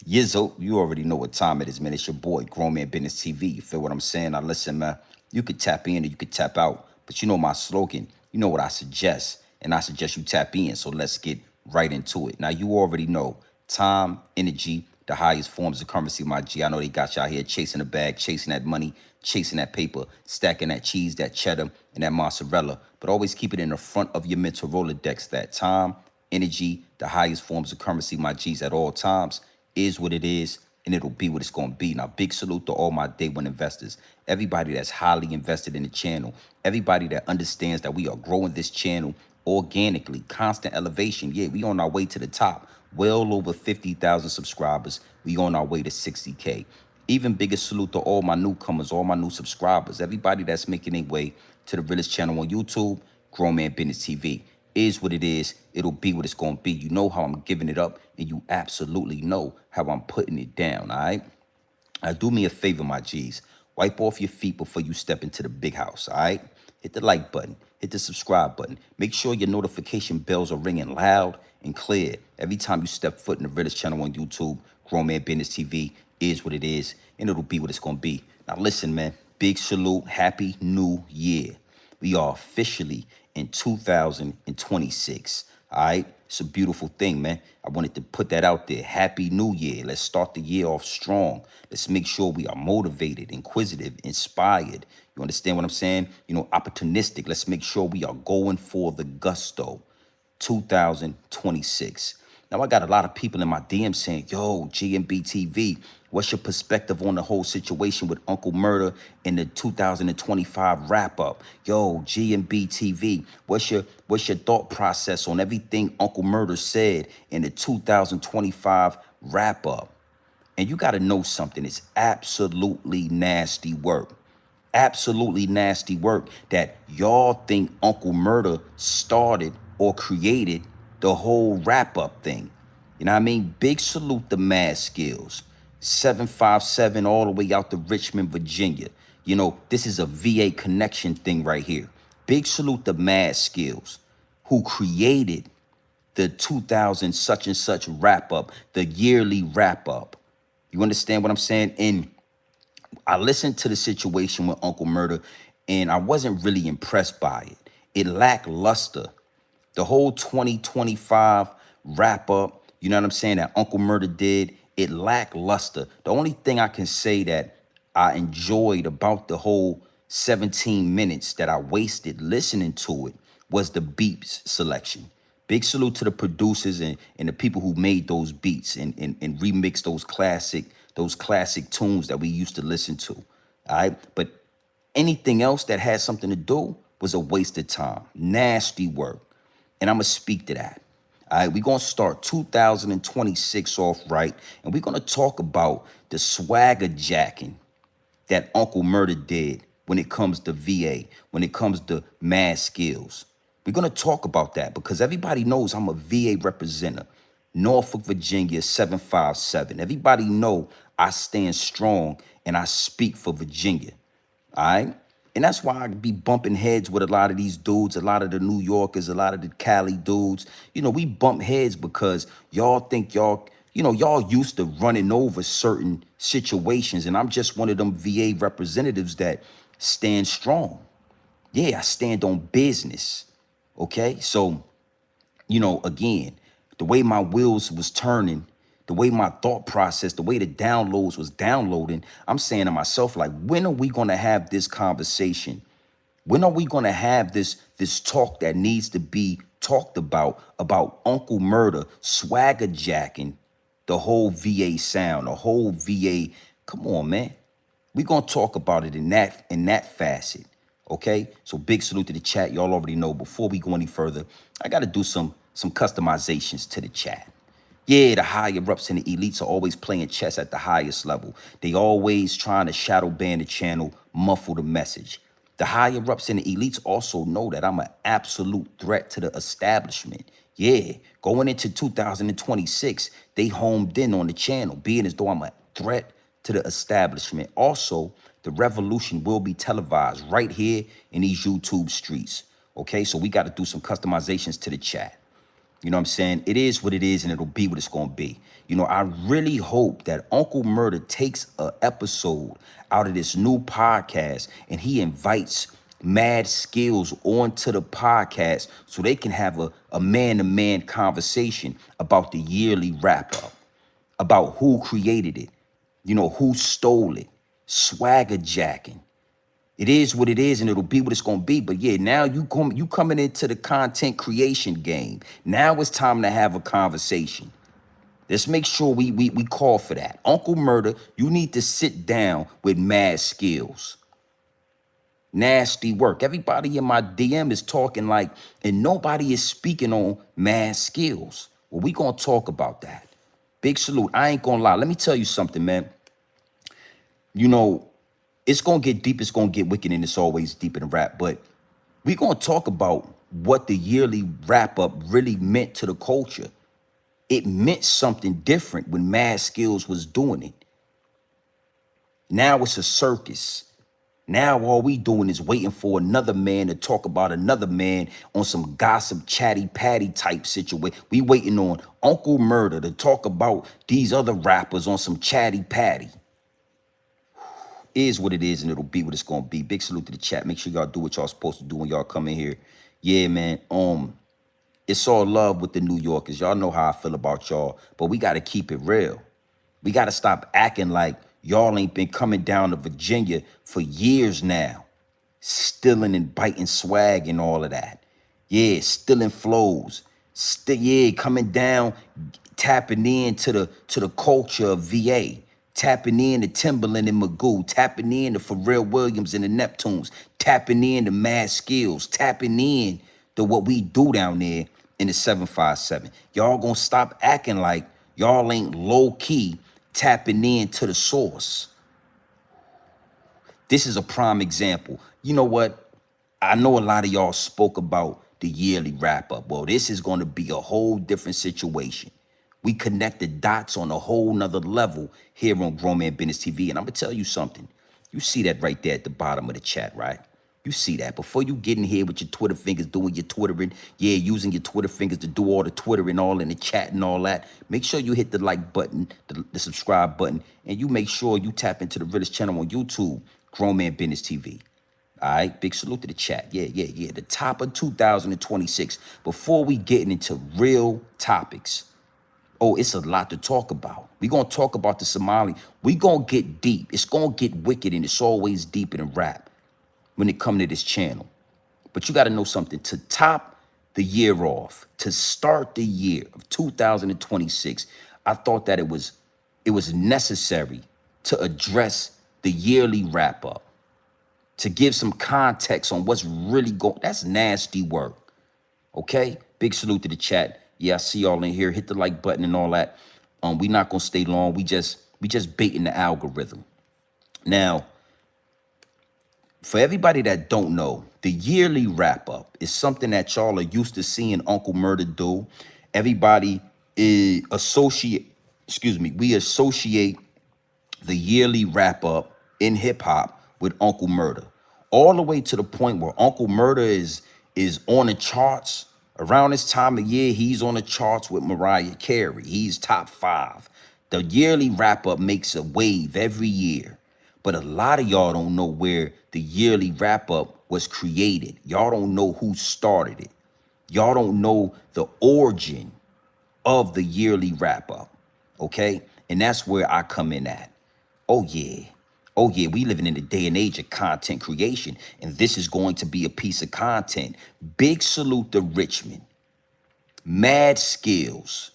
Yizzo, you already know what time it is, man. It's your boy, Grown Man Business TV. You feel what I'm saying? Now listen, man, you could tap in or you could tap out, but you know my slogan. You know what I suggest, and I suggest you tap in. So let's get right into it. Now you already know time, energy, the highest forms of currency, my G. I know they got you out here chasing the bag, chasing that money, chasing that paper, stacking that cheese, that cheddar, and that mozzarella. But always keep it in the front of your mental Rolodex that time, energy, the highest forms of currency, my G's, at all times is what it is, and it'll be what it's going to be. Now, big salute to all my day one investors, everybody that's highly invested in the channel, everybody that understands that we are growing this channel organically, constant elevation. Yeah, we on our way to the top, well over 50,000 subscribers. We on our way to 60K. Even bigger salute to all my newcomers, all my new subscribers, everybody that's making their way to the Realest channel on YouTube, Grown Man Business TV. Is what it is. It'll be what it's going to be. You know how I'm giving it up, and you absolutely know how I'm putting it down, all right? Now, do me a favor, my G's. Wipe off your feet before you step into the big house, all right? Hit the like button. Hit the subscribe button. Make sure your notification bells are ringing loud and clear every time you step foot in the Realest channel on YouTube. Grown Man Business TV is what it is, and it'll be what it's going to be. Now, listen, man. Big salute. Happy New Year. We are officially in 2026. All right. It's a beautiful thing, man. I wanted to put that out there. Happy New Year. Let's start the year off strong. Let's make sure we are motivated, inquisitive, inspired. You understand what I'm saying? You know, opportunistic. Let's make sure we are going for the gusto. 2026. Now, I got a lot of people in my DM saying, yo, GMB TV, what's your perspective on the whole situation with Uncle Murda in the 2025 wrap-up? Yo, GMB TV, what's your thought process on everything Uncle Murda said in the 2025 wrap-up? And you got to know something. It's absolutely nasty work. Absolutely nasty work that y'all think Uncle Murda started or created the whole wrap-up thing. You know what I mean? Big salute to Mad Skillz. 757 all the way out to Richmond, Virginia. You know, this is a VA connection thing right here. Big salute to Mad Skillz, who created the 2000 such and such wrap-up, the yearly wrap-up. You understand what I'm saying? And I listened to the situation with Uncle Murda, and I wasn't really impressed by it. It lacked luster. The whole 2025 wrap up, you know what I'm saying, that Uncle Murda did, it lacked luster. The only thing I can say that I enjoyed about the whole 17 minutes that I wasted listening to it was the beats selection. Big salute to the producers and the people who made those beats and remixed those classic tunes that we used to listen to. All right. But anything else that had something to do was a waste of time. Nasty work. And I'm going to speak to that. All right, we're going to start 2026 off right, and we're going to talk about the swagger jacking that Uncle Murda did when it comes to VA, when it comes to Mad Skillz. We're going to talk about that because everybody knows I'm a VA representative. Norfolk, Virginia, 757. Everybody know I stand strong and I speak for Virginia. All right? And that's why I be bumping heads with a lot of these dudes, a lot of the New Yorkers, a lot of the Cali dudes. You know, we bump heads because y'all think y'all, you know, y'all used to running over certain situations. And I'm just one of them VA representatives that stand strong. Yeah, I stand on business. Okay? So, you know, again, the way my wheels was turning, the way my thought process, the way the downloads was downloading, I'm saying to myself, like, when are we going to have this conversation? When are we going to have this talk that needs to be talked about Uncle Murda swagger jacking the whole VA sound, the whole VA? Come on, man. We're going to talk about it in that facet. Okay? So big salute to the chat. Y'all already know, before we go any further, I got to do some customizations to the chat. Yeah, the higher ups and the elites are always playing chess at the highest level. They always trying to shadow ban the channel, muffle the message. The higher ups and the elites also know that I'm an absolute threat to the establishment. Yeah, going into 2026, they homed in on the channel, being as though I'm a threat to the establishment. Also, the revolution will be televised right here in these YouTube streets. Okay, so we got to do some customizations to the chat. You know what I'm saying? It is what it is, and it'll be what it's gonna be. You know, I really hope that Uncle Murda takes a episode out of this new podcast and he invites Mad Skillz onto the podcast so they can have a man-to-man conversation about the yearly wrap-up, about who created it, you know, who stole it, swagger jacking. It is what it is, and it'll be what it's gonna be. But yeah, now you coming into the content creation game. Now it's time to have a conversation. Let's make sure we call for that. Uncle Murda, you need to sit down with Mad Skillz. Nasty work. Everybody in my DM is talking like, and nobody is speaking on Mad Skillz. Well, we gonna talk about that. Big salute. I ain't gonna lie. Let me tell you something, man. You know, it's gonna get deep, it's gonna get wicked, and it's always deep in the rap. But we're gonna talk about what the yearly wrap-up really meant to the culture. It meant something different when Mad Skillz was doing it. Now it's a circus. Now all we doing is waiting for another man to talk about another man on some gossip, chatty patty type situation. We waiting on Uncle Murda to talk about these other rappers on some chatty patty. Is what it is, and it'll be what it's gonna be. Big salute to the chat. Make sure y'all do what y'all supposed to do when y'all come in here. Yeah, man. It's all love with the New Yorkers. Y'all know how I feel about y'all, but we gotta keep it real. We gotta stop acting like y'all ain't been coming down to Virginia for years now, stealing and biting swag and all of that. Yeah, stealing flows. Yeah, coming down, tapping in to the culture of VA, tapping in to Timberland and Magoo, tapping in to Pharrell Williams and the Neptunes, tapping in to Mad Skillz, tapping in to what we do down there in the 757. Y'all gonna stop acting like y'all ain't low key tapping in to the source. This is a prime example. You know what? I know a lot of y'all spoke about the yearly wrap up. Well, this is going to be a whole different situation. We connect the dots on a whole nother level here on Grown Man Business TV. And I'm going to tell you something. You see that right there at the bottom of the chat, right? You see that. Before you get in here with your Twitter fingers doing your Twittering, yeah, using your Twitter fingers to do all the Twittering, all in the chat and all that, make sure you hit the like button, the subscribe button, and you make sure you tap into the Realest channel on YouTube, Grown Man Business TV. All right, big salute to the chat. Yeah. The top of 2026. Before we getting into real topics, oh, it's a lot to talk about. We're going to talk about the Somali. We're going to get deep. It's going to get wicked, and it's always deep in the rap when it comes to this channel. But you got to know something. To top the year off, to start the year of 2026, I thought that it was necessary to address the yearly wrap up, to give some context on what's really going. That's nasty work. Okay? Big salute to the chat. Yeah, I see y'all in here. Hit the like button and all that. We not gonna stay long. We just baiting the algorithm. Now, for everybody that don't know, the yearly wrap up is something that y'all are used to seeing Uncle Murda do. Everybody is we associate the yearly wrap up in hip hop with Uncle Murda, all the way to the point where Uncle Murda is on the charts. Around this time of year, he's on the charts with Mariah Carey. He's top 5. The yearly wrap up makes a wave every year. But a lot of y'all don't know where the yearly wrap up was created. Y'all don't know who started it. Y'all don't know the origin of the yearly wrap up. Okay? And that's where I come in at. Oh yeah. Oh yeah, we living in a day and age of content creation, and this is going to be a piece of content. Big salute to Richmond. Mad Skillz,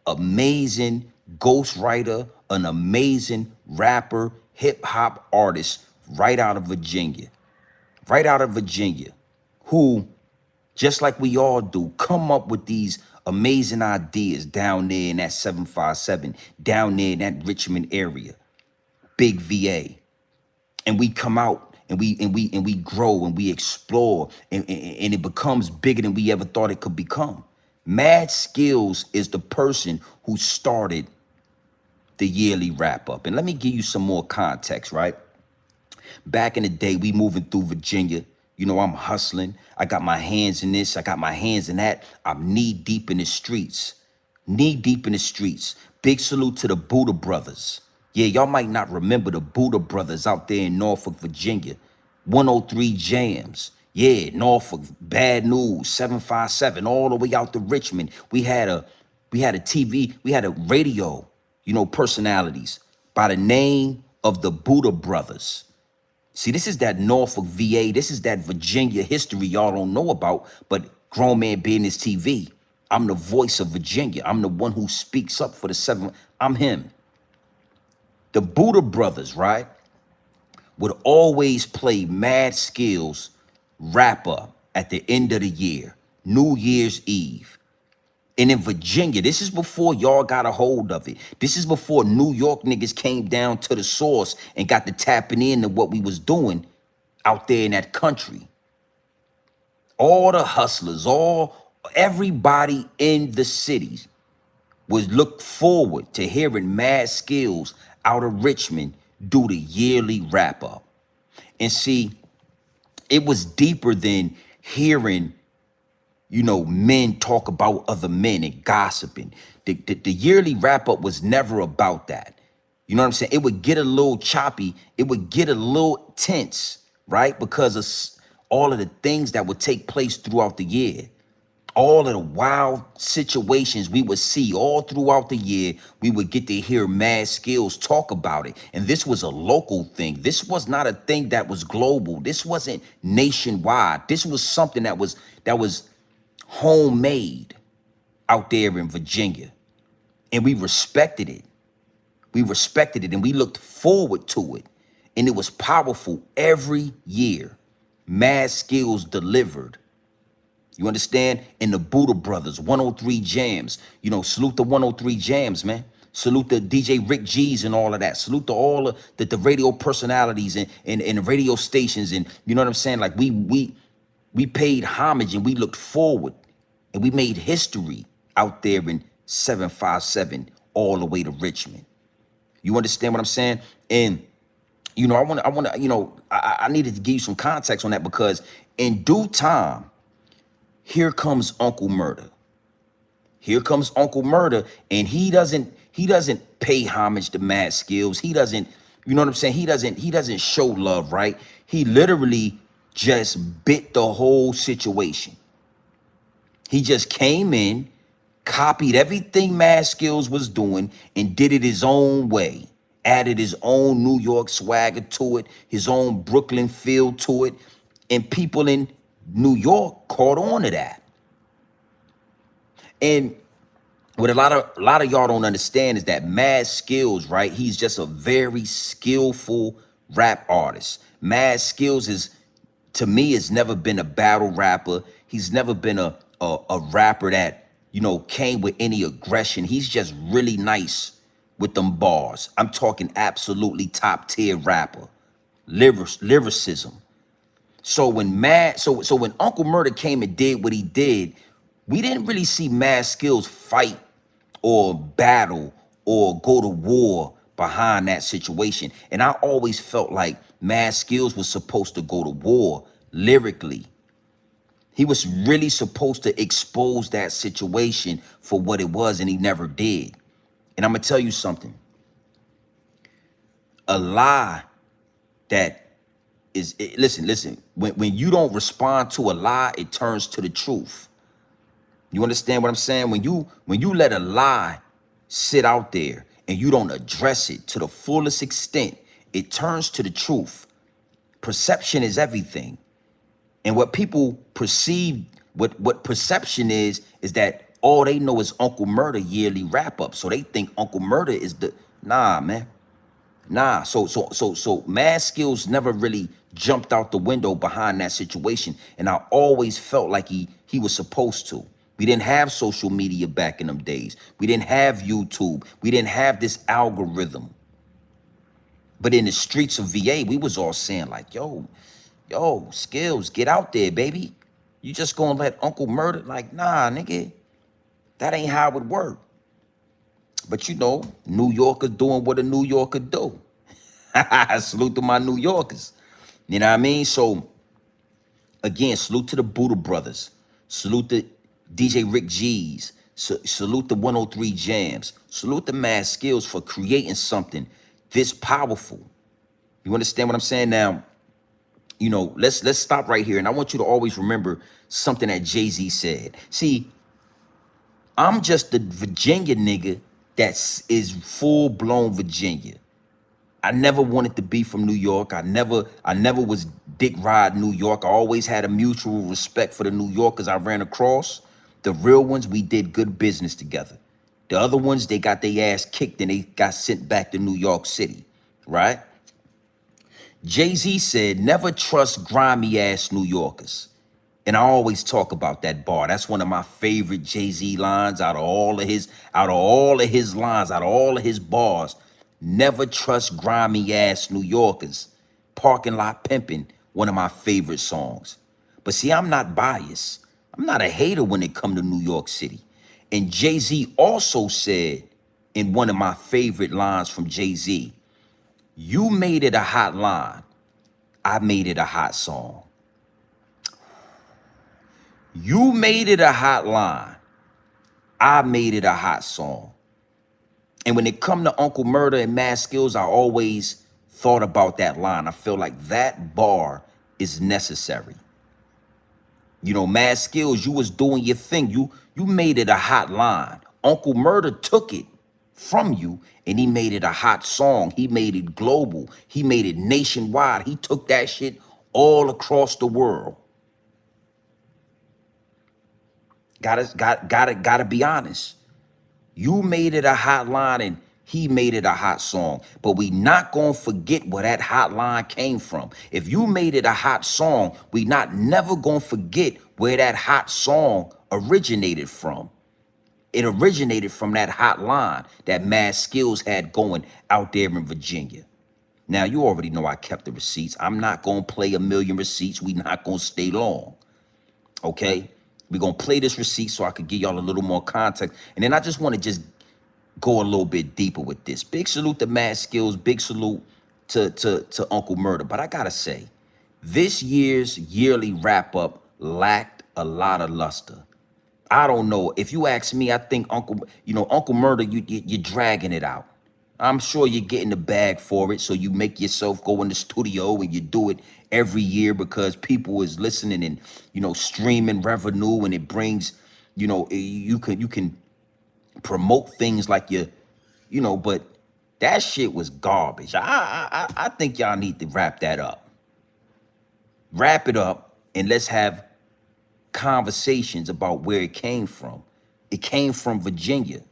amazing ghostwriter, an amazing rapper, hip hop artist right out of Virginia. Right out of Virginia, who, just like we all do, come up with these amazing ideas down there in that 757, down there in that Richmond area. Big VA, and we come out and we grow and we explore, and it becomes bigger than we ever thought it could become. Mad Skillz is the person who started the yearly wrap up. And let me give you some more context, right? Back in the day, we moving through Virginia, You know, I'm hustling. I got my hands in this. I got my hands in that. I'm knee deep in the streets. Knee deep in the streets. Big salute to the Buddha brothers. Yeah, y'all might not remember the Buddha brothers out there in Norfolk, Virginia. 103 Jams. Yeah, Norfolk, Bad News, 757, all the way out to Richmond. We had a TV, we had a radio, you know, personalities by the name of the Buddha brothers. See, this is that Norfolk VA. This is that Virginia history y'all don't know about, but Grown Man Business TV. I'm the voice of Virginia. I'm the one who speaks up for the seven. I'm him. The Buddha brothers, right, would always play Mad Skillz rapper at the end of the year, New Year's Eve. And in Virginia, this is before y'all got a hold of it. This is before New York niggas came down to the source and got to tapping into what we was doing out there in that country. All the hustlers, everybody in the cities was looked forward to hearing Mad Skillz out of Richmond do the yearly wrap up. And see, it was deeper than hearing, you know, men talk about other men and gossiping. The yearly wrap up was never about that. You know what I'm saying? It would get a little choppy. It would get a little tense, right? Because of all of the things that would take place throughout the year. All of the wild situations we would see all throughout the year, we would get to hear Mad Skillz talk about it. And this was a local thing. This was not a thing that was global. This wasn't nationwide. This was something that was homemade out there in Virginia. And we respected it. We respected it and we looked forward to it. And it was powerful every year. Mad Skillz delivered. You understand? And the Buddha brothers, 103 Jams. You know, salute the 103 Jams, man. Salute the DJ Rick G's and all of that. Salute to all of the radio personalities and radio stations. And you know what I'm saying? Like we paid homage and we looked forward and we made history out there in 757 all the way to Richmond. You understand what I'm saying? And you know, I needed to give you some context on that because in due time, here comes Uncle Murda. Here comes Uncle Murda, and he doesn't pay homage to Mad Skillz. He doesn't, you know what I'm saying? He doesn't show love, right? He literally just bit the whole situation. He just came in, copied everything Mad Skillz was doing, and did it his own way. Added his own New York swagger to it, his own Brooklyn feel to it, and people in New York caught on to that. And what a lot of y'all don't understand is that Mad Skillz, right? He's just a very skillful rap artist. Mad Skillz is, to me, has never been a battle rapper. He's never been a rapper that, you know, came with any aggression. He's just really nice with them bars. I'm talking absolutely top tier rapper, lyricism. So when when Uncle Murda came and did what he did, we didn't really see Mad Skillz fight or battle or go to war behind that situation. And I always felt like Mad Skillz was supposed to go to war lyrically. He was really supposed to expose that situation for what it was, and he never did. And I'm gonna tell you something. A lie that is, listen, when you don't respond to a lie, it turns to the truth. You understand what I'm saying? When you let a lie sit out there and you don't address it to the fullest extent, it turns to the truth. Perception is everything. And what people perceive, what perception is that all they know is Uncle Murda yearly wrap up. So they think Uncle Murda is nah, man. Nah, so Mad Skillz never really jumped out the window behind that situation. And I always felt like he was supposed to. We didn't have social media back in them days. We didn't have YouTube. We didn't have this algorithm. But in the streets of VA, we was all saying like, yo, Skillz, get out there, baby. You just gonna let Uncle Murda? Like, nah, nigga, that ain't how it work. But you know, New Yorker doing what a New Yorker do. Salute to my New Yorkers. You know what I mean? So Again, salute to the Buddha Brothers. Salute to DJ Rick G's. Salute the 103 Jams. Salute the Mad Skillz for creating something this powerful. You understand what I'm saying? Now, you know, let's stop right here. And I want you to always remember something that Jay-Z said. See, I'm just the Virginia nigga is full-blown Virginia. I never wanted to be from New York. I never was dick ride New York. I always had a mutual respect for the New Yorkers I ran across. The real ones, we did good business together. The other ones, they got their ass kicked and they got sent back to New York City, right? Jay-Z said, never trust grimy ass New Yorkers. And I always talk about that bar. That's one of my favorite Jay-Z lines out of all of his lines, out of all of his bars. Never trust grimy ass New Yorkers. Parking lot pimping, one of my favorite songs. But see, I'm not biased. I'm not a hater when it come to New York City. And Jay-Z also said in one of my favorite lines from Jay-Z, you made it a hot line. I made it a hot song. You made it a hot line. I made it a hot song. And when it come to Uncle Murda and Mad Skillz, I always thought about that line. I feel like that bar is necessary. You know, Mad Skillz, you was doing your thing. You made it a hot line. Uncle Murda took it from you and he made it a hot song. He made it global. He made it nationwide. He took that shit all across the world. Gotta be honest. You made it a hot line and he made it a hot song. But we not gonna forget where that hot line came from. If you made it a hot song, we not never gonna forget where that hot song originated from. It originated from that hot line that Mad Skillz had going out there in Virginia. Now, you already know I kept the receipts. I'm not gonna play a million receipts. We not gonna stay long. Okay, we're gonna play this receipt so I could give y'all a little more context, and then I just want to just go a little bit deeper with this. Big salute to Mad Skillz, big salute to Uncle Murda. But I gotta say, this year's yearly wrap up lacked a lot of luster. I don't know. If you ask me, I think Uncle Murda, you're dragging it out. I'm sure you're getting the bag for it, so you make yourself go in the studio and you do it every year because people is listening and, you know, streaming revenue, and it brings, you know, you can promote things like you know, but that shit was garbage. I think y'all need to wrap that up. Wrap it up and let's have conversations about where it came from. It came from Virginia.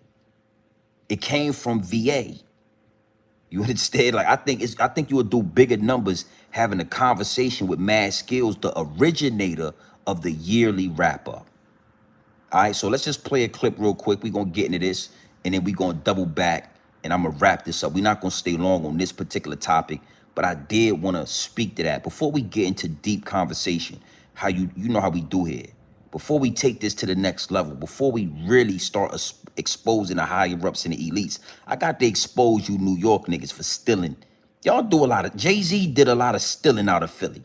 It came from VA. You understand? Like, I think you would do bigger numbers having a conversation with Mad Skillz, the originator of the yearly wrap up. All right, so let's just play a clip real quick. We're gonna get into this and then we're gonna double back and I'm gonna wrap this up. We're not gonna stay long on this particular topic, but I did want to speak to that before we get into deep conversation. How you know how we do here. Before we take this to the next level, before we really start exposing the higher ups and the elites, I got to expose you New York niggas for stealing. Y'all do a lot of, Jay-Z did a lot of stealing out of Philly.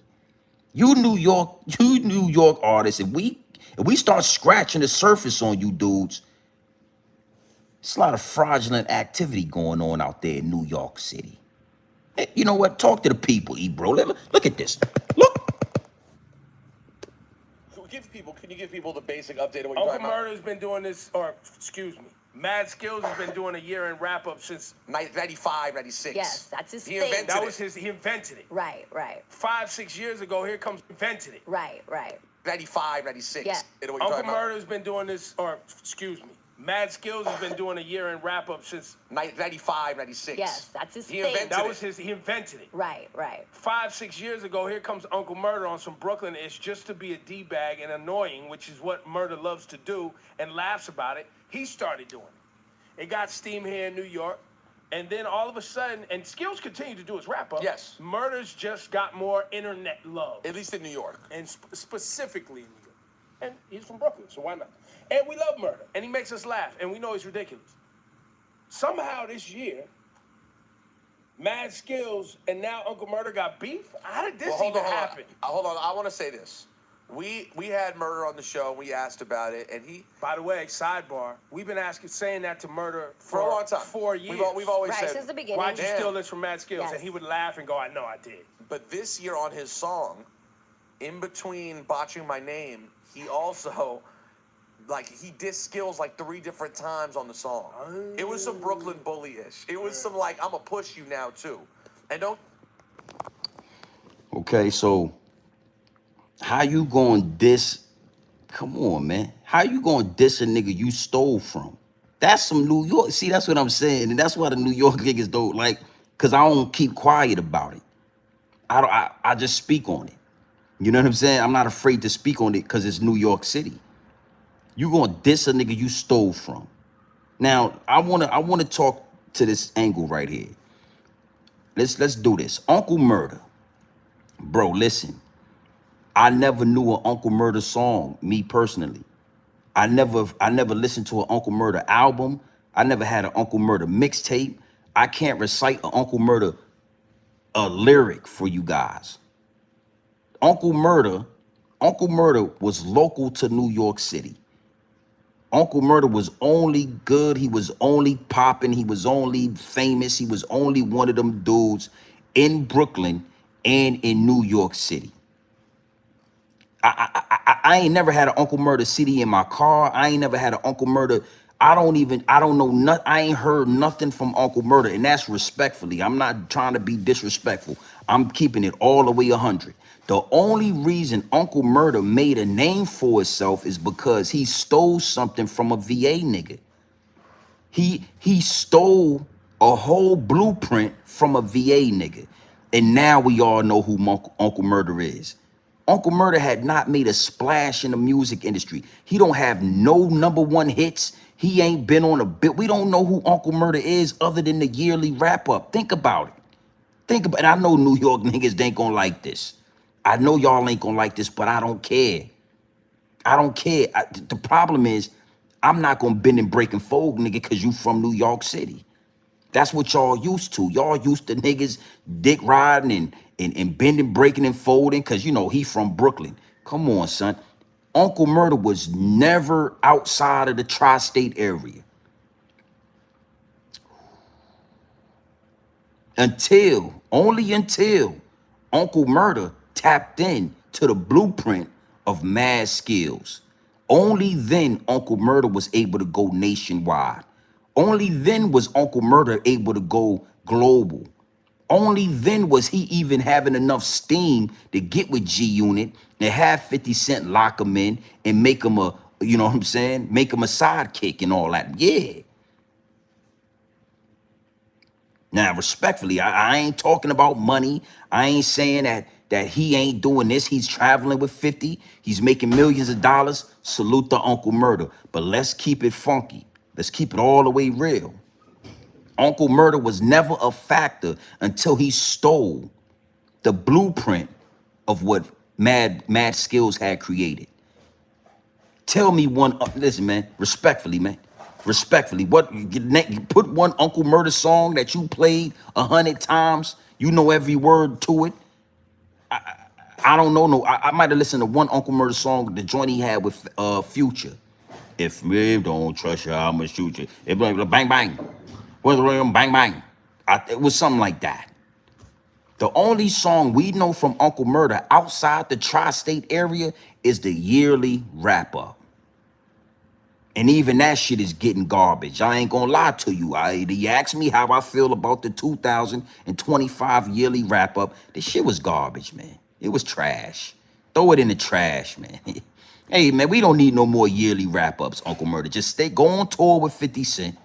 You New York artists, if we start scratching the surface on you dudes, it's a lot of fraudulent activity going on out there in New York City. Hey, you know what? Talk to the people, bro. Look at this. Look. Can you give people the basic update of what you're talking about? Uncle Murda's been doing this, or excuse me, Mad Skillz has been doing a year in wrap up since 95, 96. Yes, that's his thing. He invented it. Right. 5-6 years ago, here comes invented it. Right. 95, 96. Yeah. Uncle Murda's been doing this, or excuse me, Mad Skillz has been doing a year in wrap up since 95, 96. Yes, that's his thing. He invented it. Right. 5-6 years ago, here comes Uncle Murda on some Brooklyn-ish just to be a D-bag and annoying, which is what Murda loves to do and laughs about it. He started doing it. It got steam here in New York. And then all of a sudden, and Skillz continued to do his wrap up. Yes. Murda's just got more internet love. At least in New York. And specifically in New York. And he's from Brooklyn, so why not? And we love Murda. And he makes us laugh. And we know he's ridiculous. Somehow this year, Mad Skillz and now Uncle Murda got beef? How did this even happen? Hold on. I want to say this. we had Murder on the show and we asked about it, and he, By the way, sidebar, we've been saying that to Murder for a long time, 4 years. We've always Right, said, since the beginning. Why'd you Yeah. steal this from Mad Skillz? Yes. And he would laugh and go, I know I did. but this year on his song, in between Botching My Name, he also, like, he dissed Skillz like 3 different times on the song. It was some Brooklyn bully-ish. It was some, like, I'm gonna push you now, too. And don't... Okay, so how you gonna diss? Come on, man. How you gonna diss a nigga you stole from? That's some New York. See, that's what I'm saying, and that's why the New York niggas don't like. Cause I don't keep quiet about it. I just speak on it. You know what I'm saying? I'm not afraid to speak on it because it's New York City. You gonna diss a nigga you stole from? Now I wanna talk to this angle right here. Let's do this. Uncle Murda, bro. Listen. I never knew an Uncle Murda song, me personally. I never listened to an Uncle Murda album. I never had an Uncle Murda mixtape. I can't recite an Uncle Murda a lyric for you guys. Uncle Murda was local to New York City. Uncle Murda was only good. He was only popping. He was only famous. He was only one of them dudes in Brooklyn and in New York City. I ain't never had an Uncle Murda CD in my car. I ain't never had an Uncle Murda. I don't know nothing. I ain't heard nothing from Uncle Murda, and that's respectfully. I'm not trying to be disrespectful. I'm keeping it all the way 100. The only reason Uncle Murda made a name for himself is because he stole something from a VA nigga. He stole a whole blueprint from a VA nigga, and now we all know who Uncle Murda is. Uncle Murda had not made a splash in the music industry. He don't have no #1 hits. He ain't been on a bit. We don't know who Uncle Murda is other than the yearly wrap up. Think about it. And I know New York niggas ain't gonna like this. I know y'all ain't gonna like this, but I don't care. I don't care. The problem is, I'm not gonna bend and break and fold, nigga, because you from New York City. That's what y'all used to. Y'all used to niggas dick riding and bending, breaking, and folding because, you know, he from Brooklyn. Come on, son. Uncle Murda was never outside of the tri-state area. Only until Uncle Murda tapped in to the blueprint of Mad Skillz. Only then Uncle Murda was able to go nationwide. Only then was Uncle Murda able to go global. Only then was he even having enough steam to get with G Unit and have 50 Cent lock him in and make him a, you know what I'm saying? Make him a sidekick and all that. Yeah. Now, respectfully, I ain't talking about money. I ain't saying that he ain't doing this. He's traveling with 50. He's making millions of dollars. Salute to Uncle Murda. But let's keep it funky. Let's keep it all the way real. Uncle Murda was never a factor until he stole the blueprint of what Mad Skillz had created. Tell me one, listen, man, respectfully, what, you put one Uncle Murda song that you played 100 times, you know every word to it. I don't know, no, I might have listened to one Uncle Murda song, the joint he had with Future. If me don't trust you, I'ma shoot you. It was like bang, bang. Bang, bang. It was something like that. The only song we know from Uncle Murda outside the tri-state area is the yearly wrap up. And even that shit is getting garbage. I ain't gonna lie to you. You asked me how I feel about the 2025 yearly wrap up. This shit was garbage, man. It was trash. Throw it in the trash, man. Hey, man, we don't need no more yearly wrap ups, Uncle Murda. Just go on tour with 50 Cent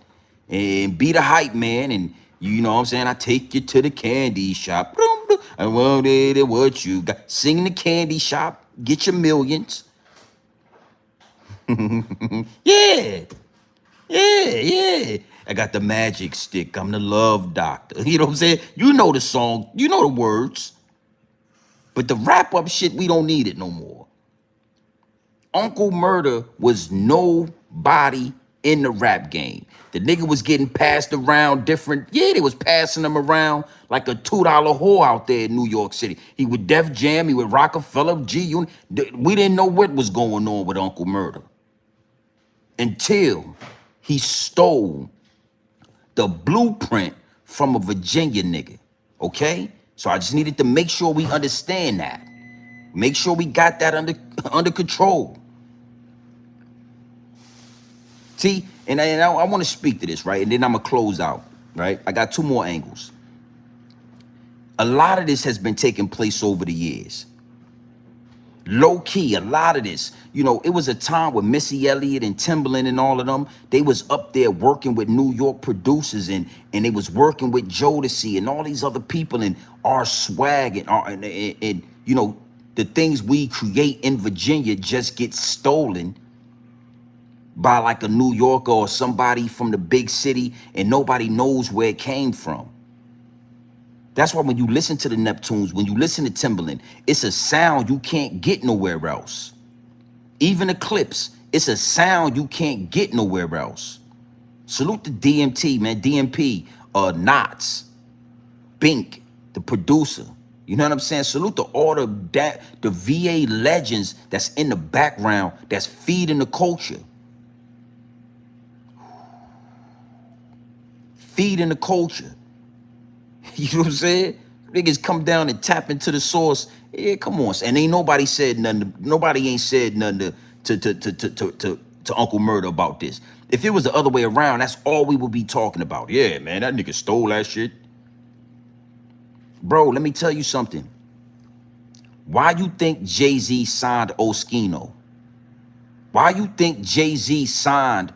and be the hype man. And you know what I'm saying? I take you to the candy shop. I wanted what you got. Sing in the candy shop. Get your millions. Yeah. Yeah. I got the magic stick. I'm the love doctor. You know what I'm saying? You know the song. You know the words. But the wrap-up shit, we don't need it no more. Uncle Murda was nobody in the rap game. The nigga was getting passed around different. Yeah, they was passing him around like a $2 whore out there in New York City. He would Def Jam, he would Rockefeller, G Unit. We didn't know what was going on with Uncle Murda until he stole the blueprint from a Virginia nigga. Okay? So I just needed to make sure we understand that. Make sure we got that under control. See, and I want to speak to this, right? And then I'm going to close out, right? I got two more angles. A lot of this has been taking place over the years. Low key, a lot of this. You know, it was a time with Missy Elliott and Timbaland and all of them. They was up there working with New York producers and they was working with Jodeci and all these other people and our swag and you know, the things we create in Virginia just get stolen by like a New Yorker or somebody from the big city and nobody knows where it came from. That's why when you listen to the Neptunes, when you listen to Timbaland, it's a sound you can't get nowhere else. Even the Clips, it's a sound you can't get nowhere else. Salute the DMT, man, DMP, Knots, Bink, the producer. You know what I'm saying? Salute to all the VA legends that's in the background that's feeding the culture. Feeding the culture. You know what I'm saying? Niggas come down and tap into the source. Yeah, come on. And ain't nobody said nothing. Nobody ain't said nothing to Uncle Murda about this. If it was the other way around, that's all we would be talking about. Yeah, man, that nigga stole that shit. Bro, let me tell you something. Why you think Jay-Z signed Oskino? Why you think Jay-Z signed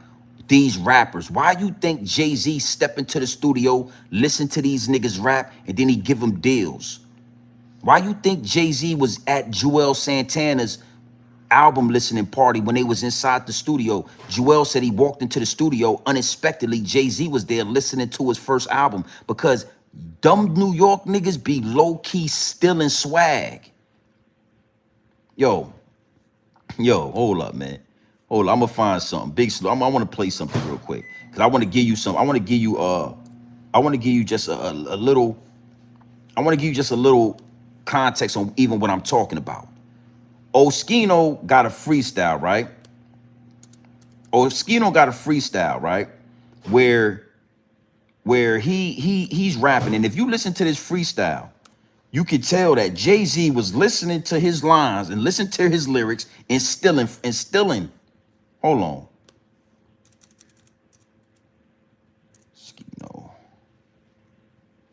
these rappers? Why you think Jay-Z step into the studio, listen to these niggas rap, and then he give them deals? Why you think Jay-Z was at Joel Santana's album listening party when they was inside the studio? Joel said he walked into the studio unexpectedly. Jay-Z was there listening to his first album because dumb New York niggas be low-key stealing swag. Yo, hold up, man. Hold on, I'm gonna find something. Big Slow. I want to play something real quick because I want to give you some. I want to give you just a little. I want to give you just a little context on even what I'm talking about. Oskino got a freestyle, right? Oskino got a freestyle, right? Where he's rapping, and if you listen to this freestyle, you could tell that Jay-Z was listening to his lines and listening to his lyrics and stealing. Hold on. No.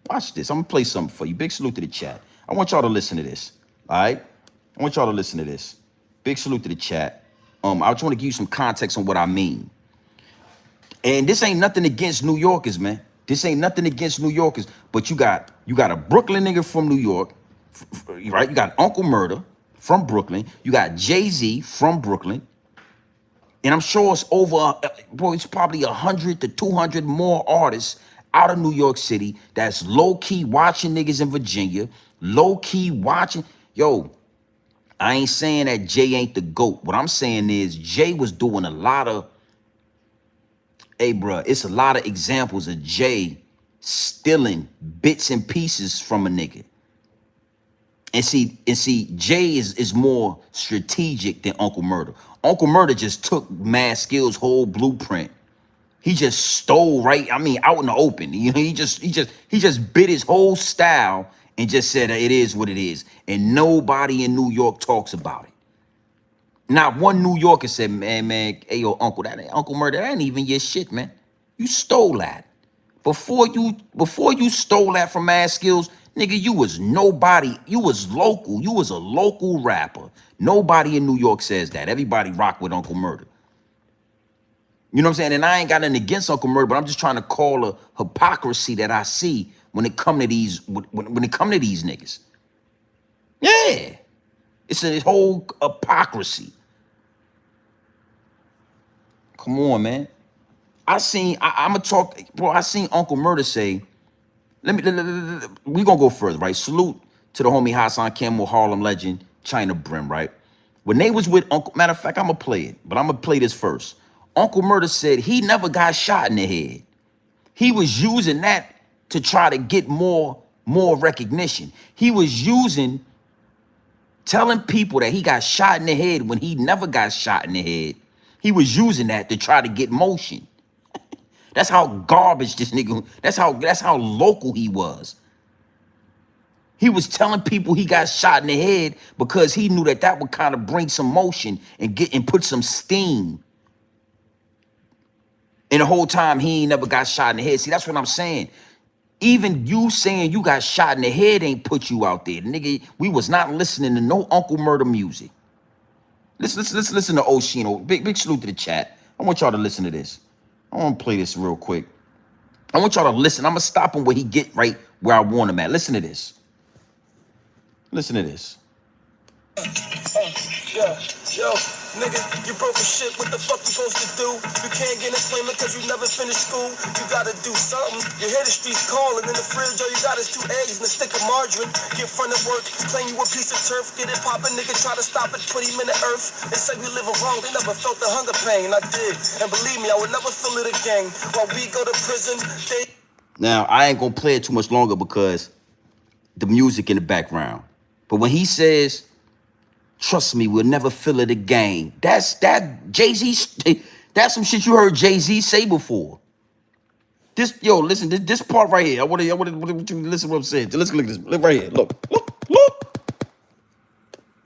Watch this. I'm going to play something for you. Big salute to the chat. I want y'all to listen to this. All right? I want y'all to listen to this. Big salute to the chat. I just want to give you some context on what I mean. And this ain't nothing against New Yorkers, man. This ain't nothing against New Yorkers. But you got a Brooklyn nigga from New York, right? You got Uncle Murda from Brooklyn. You got Jay-Z from Brooklyn. And I'm sure it's it's probably 100 to 200 more artists out of New York City that's low-key watching niggas in Virginia, low-key watching. Yo, I ain't saying that Jay ain't the GOAT. What I'm saying is Jay was doing a lot of, hey, bruh, it's a lot of examples of Jay stealing bits and pieces from a nigga. And see, Jay is more strategic than Uncle Murda. Uncle Murda just took Mad Skillz' whole blueprint. He just stole out in the open. You know, he just bit his whole style and just said it is what it is. And nobody in New York talks about it. Not one New Yorker said, man, hey, yo, Uncle Murda, that ain't even your shit, man. You stole that. Before you stole that from Mad Skillz, nigga, you was nobody. You was local. You was a local rapper. Nobody in New York says that. Everybody rock with Uncle Murda. You know what I'm saying? And I ain't got nothing against Uncle Murda, but I'm just trying to call a hypocrisy that I see when it come to these niggas. Yeah. It's a whole hypocrisy. Come on, man. I seen Uncle Murda say, we gonna go further, right? Salute to the homie Hassan Campbell, Harlem legend, China Brim, right? When they was with Uncle, matter of fact, I'm gonna play it, but I'm gonna play this first. Uncle Murda said he never got shot in the head. He was using that to try to get more recognition. He was using telling people that he got shot in the head when he never got shot in the head. He was using that to try to get motion. That's how garbage this nigga, that's how local he was. He was telling people he got shot in the head because he knew that that would kind of bring some motion and put some steam. And the whole time he ain't never got shot in the head. See, that's what I'm saying. Even you saying you got shot in the head ain't put you out there. Nigga, we was not listening to no Uncle Murda music. Listen to Oshino. Big salute to the chat. I want y'all to listen to this. I want to play this real quick. I want y'all to listen. I'm going to stop him where he get right where I want him at. Listen to this. Listen to this. Yo, nigga, you broke as shit. What the fuck you supposed to do? You can't get employment because you never finished school. You gotta do something. You hear the streets calling. In the fridge, all you got is 2 eggs and a stick of margarine. Get front of work, claim you a piece of turf. Get it poppin', nigga, try to stop it, put him in the earth. They say we live wrong, they never felt the hunger pain. I did, and believe me, I would never feel it again. While we go to prison, they... Now, I ain't gonna play it too much longer because the music in the background. But when he says, trust me, we'll never feel it again. That Jay-Z, that's some shit you heard Jay-Z say before. Listen, this part right here. I want you to listen to what I'm saying. Let's look at this. Look right here. Look.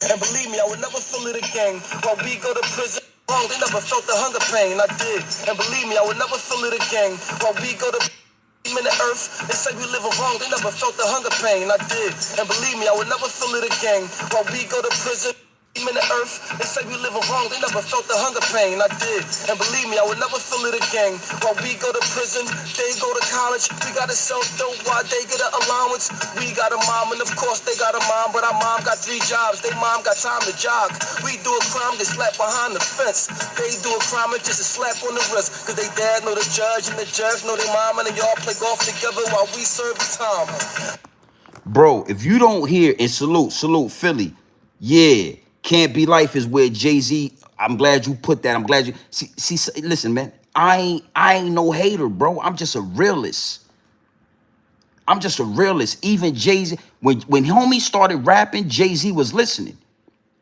And believe me, I would never feel it again. While we go to prison, wrong, they never felt the hunger pain. I did. And believe me, I would never feel it again. While we go to in the earth, they say we live wrong, they never felt the hunger pain. I did. And believe me, I would never feel it again. While we go to prison in the earth, they say we live wrong, they never felt the hunger pain. I did. And believe me, I would never feel it again. While we go to prison, they go to college. We gotta sell dope while they get an allowance. We got a mom, and of course they got a mom, but our mom got 3 jobs. They mom got time to jog. We do a crime, get slapped behind the fence. They do a crime, it's just a slap on the wrist. Cause they dad know the judge, and the judge know their mom, and they all play golf together while we serve the time. Bro, if you don't hear, and salute Philly, yeah, Can't Be Life is where Jay-Z, I'm glad you put that. I'm glad you, see, listen, man, I ain't no hater, bro. I'm just a realist. I'm just a realist. Even Jay-Z, when homie started rapping, Jay-Z was listening.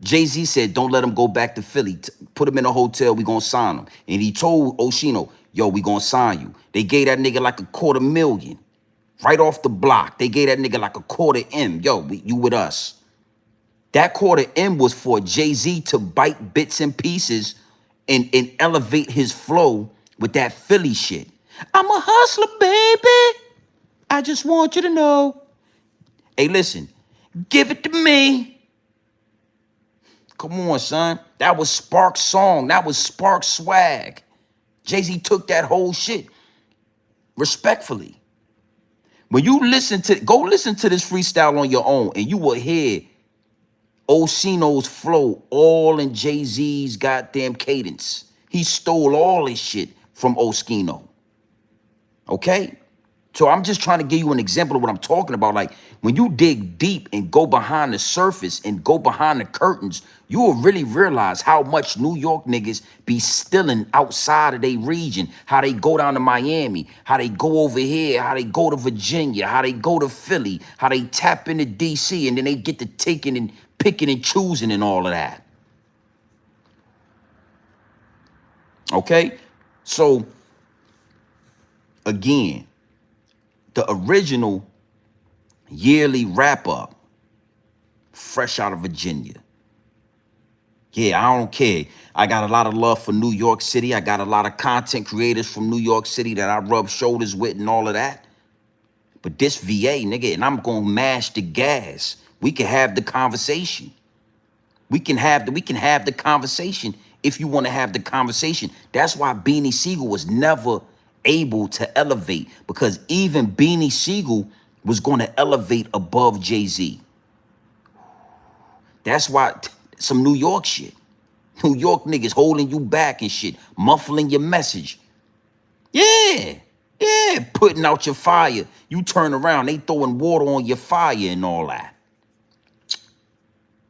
Jay-Z said, don't let him go back to Philly. Put him in a hotel, we gonna sign him. And he told Oshino, yo, we gonna sign you. They gave that nigga like $250,000. Right off the block. They gave that nigga like $250,000. Yo, you with us. That $250,000 was for Jay-Z to bite bits and pieces and elevate his flow with that Philly shit. I'm a hustler, baby. I just want you to know. Hey, listen, give it to me. Come on, son. That was Spark's song. That was Spark's swag. Jay-Z took that whole shit respectfully. When you go listen to this freestyle on your own, and you will hear Oshino's flow all in Jay-Z's goddamn cadence. He stole all his shit from Oshino. Okay? So I'm just trying to give you an example of what I'm talking about. Like, when you dig deep and go behind the surface and go behind the curtains, you will really realize how much New York niggas be stealing outside of their region, how they go down to Miami, how they go over here, how they go to Virginia, how they go to Philly, how they tap into DC, and then they get to taking and picking and choosing and all of that. Okay? So, again, the original yearly wrap-up, fresh out of Virginia. Yeah, I don't care. I got a lot of love for New York City. I got a lot of content creators from New York City that I rub shoulders with and all of that. But this VA, nigga, and I'm going to mash the gas. We can have the conversation. We can have the conversation if you want to have the conversation. That's why Beanie Siegel was never able to elevate, because even Beanie Siegel was going to elevate above Jay-Z. That's why some New York shit. New York niggas holding you back and shit, muffling your message. Yeah, putting out your fire. You turn around, they throwing water on your fire and all that.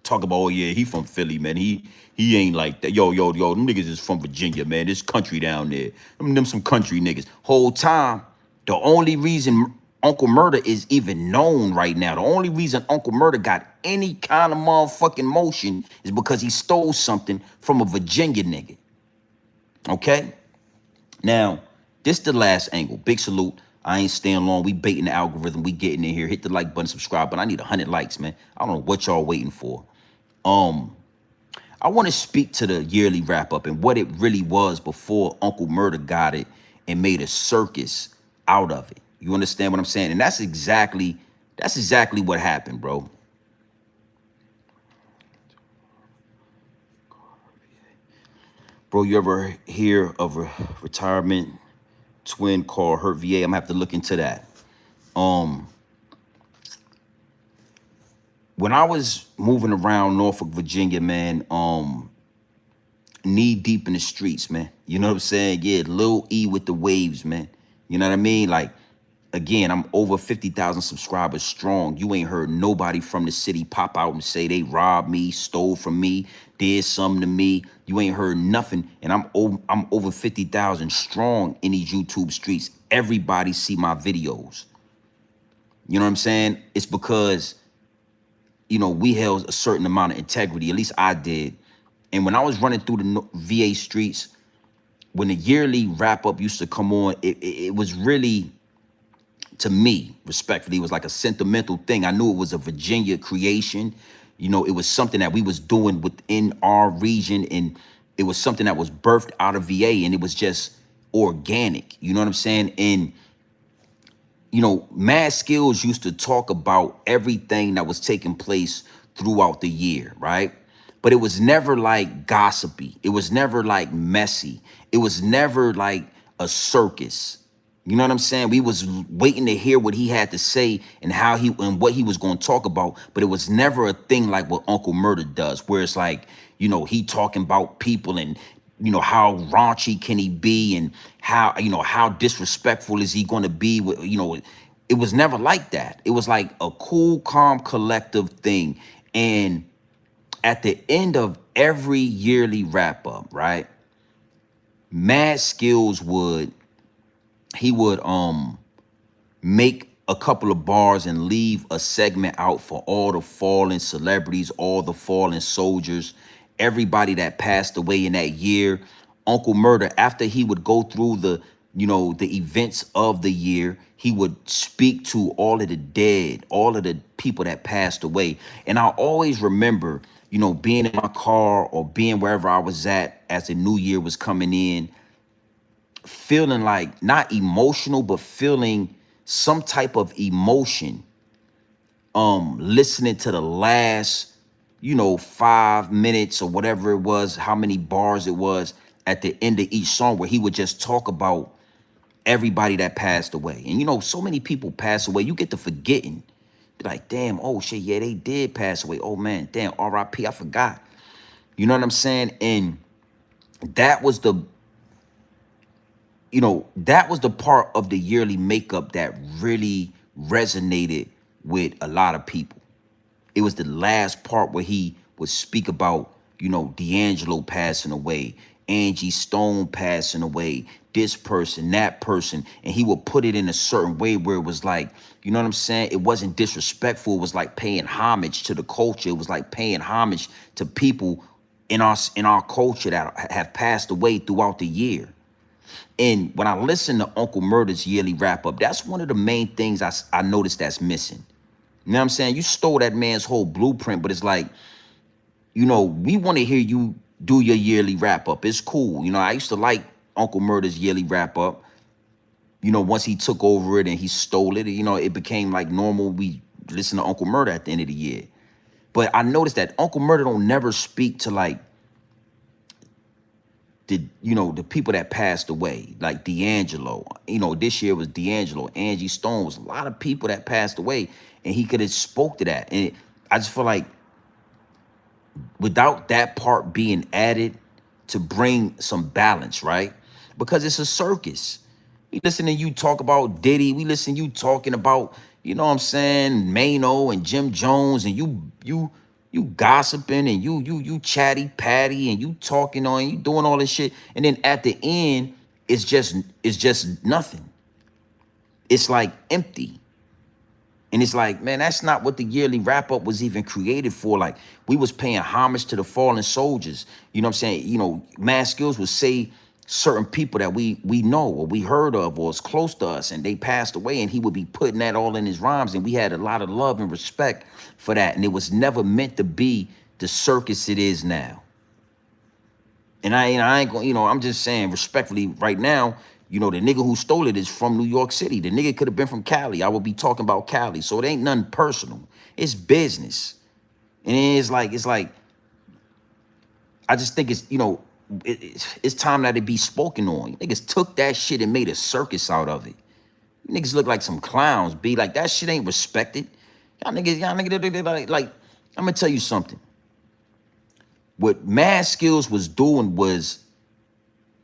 talk about, oh yeah, he from Philly, man. He ain't like that. Yo, them niggas is from Virginia, man. This country down there. Them some country niggas. Whole time, the only reason Uncle Murda is even known right now, the only reason Uncle Murda got any kind of motherfucking motion is because he stole something from a Virginia nigga. Okay? Now, this the last angle. Big salute. I ain't staying long. We baiting the algorithm. We getting in here. Hit the like button, subscribe. But I need 100 likes, man. I don't know what y'all waiting for. I want to speak to the yearly wrap up and what it really was before Uncle Murda got it and made a circus out of it. You understand what I'm saying? And that's exactly what happened, bro. Bro, you ever hear of a retirement twin called Hurt VA? I'm gonna have to look into that. When I was moving around Norfolk, Virginia, man, knee deep in the streets, man. You know what I'm saying? Yeah, Lil E with the waves, man. You know what I mean? Like, again, I'm over 50,000 subscribers strong. You ain't heard nobody from the city pop out and say they robbed me, stole from me, did something to me. You ain't heard nothing. And I'm over 50,000 strong in these YouTube streets. Everybody see my videos. You know what I'm saying? It's because, you know, we held a certain amount of integrity. At least I did. And when I was running through the VA streets, when the yearly wrap up used to come on, it was really, to me, respectfully, it was like a sentimental thing. I knew it was a Virginia creation. You know, it was something that we was doing within our region, and it was something that was birthed out of VA, and it was just organic. You know what I'm saying? And, you know, Mad Skillz used to talk about everything that was taking place throughout the year, right? But it was never like gossipy. It was never like messy. It was never like a circus. You know what I'm saying? We was waiting to hear what he had to say and how he and what he was going to talk about. But it was never a thing like what Uncle Murda does, where it's like, you know, he talking about people and, you know, how raunchy can he be and how, you know, how disrespectful is he going to be with, you know, it was never like that. It was like a cool, calm, collective thing. And at the end of every yearly wrap up, right, Mad Skillz would make a couple of bars and leave a segment out for all the fallen celebrities, all the fallen soldiers, everybody that passed away in that year. Uncle Murda, after he would go through the, you know, the events of the year, he would speak to all of the dead, all of the people that passed away. And I always remember, you know, being in my car or being wherever I was at as the new year was coming in, feeling like not emotional, but feeling some type of emotion, listening to the last, you know, 5 minutes or whatever it was, how many bars it was at the end of each song, where he would just talk about everybody that passed away. And, you know, so many people pass away, you get to forgetting. Be like, damn, oh shit, yeah, they did pass away. Oh man, damn, RIP, I forgot. You know what I'm saying? And that was the, you know, that was the part of the yearly makeup that really resonated with a lot of people. It was the last part where he would speak about, you know, D'Angelo passing away, Angie Stone passing away, this person, that person, and he would put it in a certain way where it was like, you know what I'm saying? It wasn't disrespectful. It was like paying homage to the culture. It was like paying homage to people in our culture that have passed away throughout the year. And when I listen to Uncle Murda's yearly wrap up, that's one of the main things I noticed that's missing. You know what I'm saying? You stole that man's whole blueprint, but it's like, you know, we want to hear you do your yearly wrap up. It's cool. You know, I used to like Uncle Murda's yearly wrap up. You know, once he took over it and he stole it, you know, it became like normal. We listen to Uncle Murda at the end of the year. But I noticed that Uncle Murda don't never speak to like the people that passed away, like D'Angelo. You know, this year was D'Angelo, Angie Stone, was a lot of people that passed away, and he could have spoke to that. And I just feel like without that part being added to bring some balance, right? Because it's a circus. We listen to you talk about Diddy. We listen to you talking about, you know what I'm saying, Mano and Jim Jones, and you You gossiping and you chatty patty and you talking on, you doing all this shit, and then at the end, it's just nothing. It's like empty. And it's like, man, that's not what the yearly wrap up was even created for. Like, we was paying homage to the fallen soldiers. You know what I'm saying? You know, Mad Skillz would say certain people that we know or we heard of or is close to us and they passed away, and he would be putting that all in his rhymes. And we had a lot of love and respect for that. And it was never meant to be the circus it is now. And I ain't going, you know, I'm just saying respectfully right now, you know, the nigga who stole it is from New York City. The nigga could have been from Cali. I would be talking about Cali. So it ain't nothing personal. It's business. And it's like, I just think it's, you know, it's time that it be spoken on. Niggas took that shit and made a circus out of it. Niggas look like some clowns. Be like, that shit ain't respected. Y'all niggas, like, I'm gonna tell you something. What Mad Skillz was doing was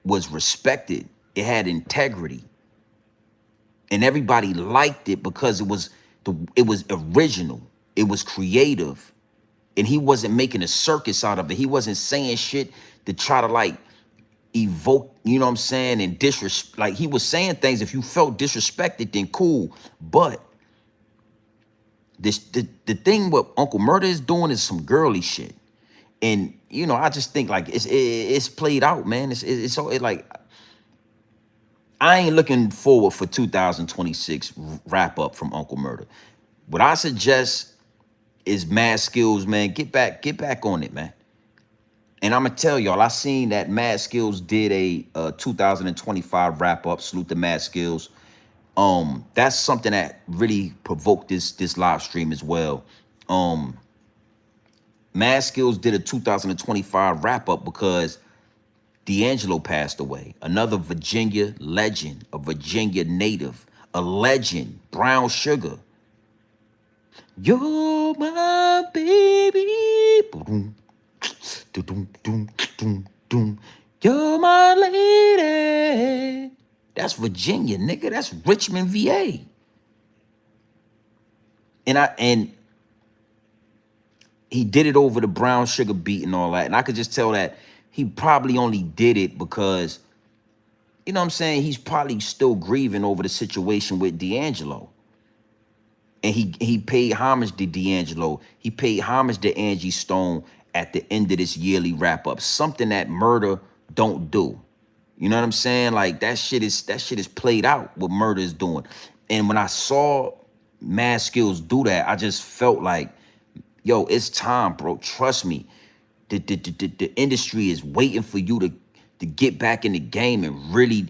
respected. It had integrity, and everybody liked it because it was original. It was creative, and he wasn't making a circus out of it. He wasn't saying shit to try to like evoke, you know what I'm saying, and disrespect. Like, he was saying things. If you felt disrespected, then cool. But the thing what Uncle Murda is doing is some girly shit. And, you know, I just think like it's played out, man. It's like, I ain't looking forward for 2026 wrap up from Uncle Murda. What I suggest is Mad Skillz, man. Get back on it, man. And I'm gonna tell y'all, I seen that Mad Skillz did a 2025 wrap up. Salute to Mad Skillz. That's something that really provoked this live stream as well. Mad Skillz did a 2025 wrap up because D'Angelo passed away. Another Virginia legend, a Virginia native, a legend, Brown Sugar. You're my baby. You're my lady. That's Virginia, nigga. That's Richmond, VA. And he did it over the Brown Sugar beat and all that. And I could just tell that he probably only did it because, you know what I'm saying, he's probably still grieving over the situation with D'Angelo. And he paid homage to D'Angelo. He paid homage to Angie Stone at the end of this yearly wrap up. Something that Murda don't do. You know what I'm saying? Like, that shit is played out, what Murda is doing. And when I saw Mad Skillz do that, I just felt like, yo, it's time, bro. Trust me. The industry is waiting for you to get back in the game and really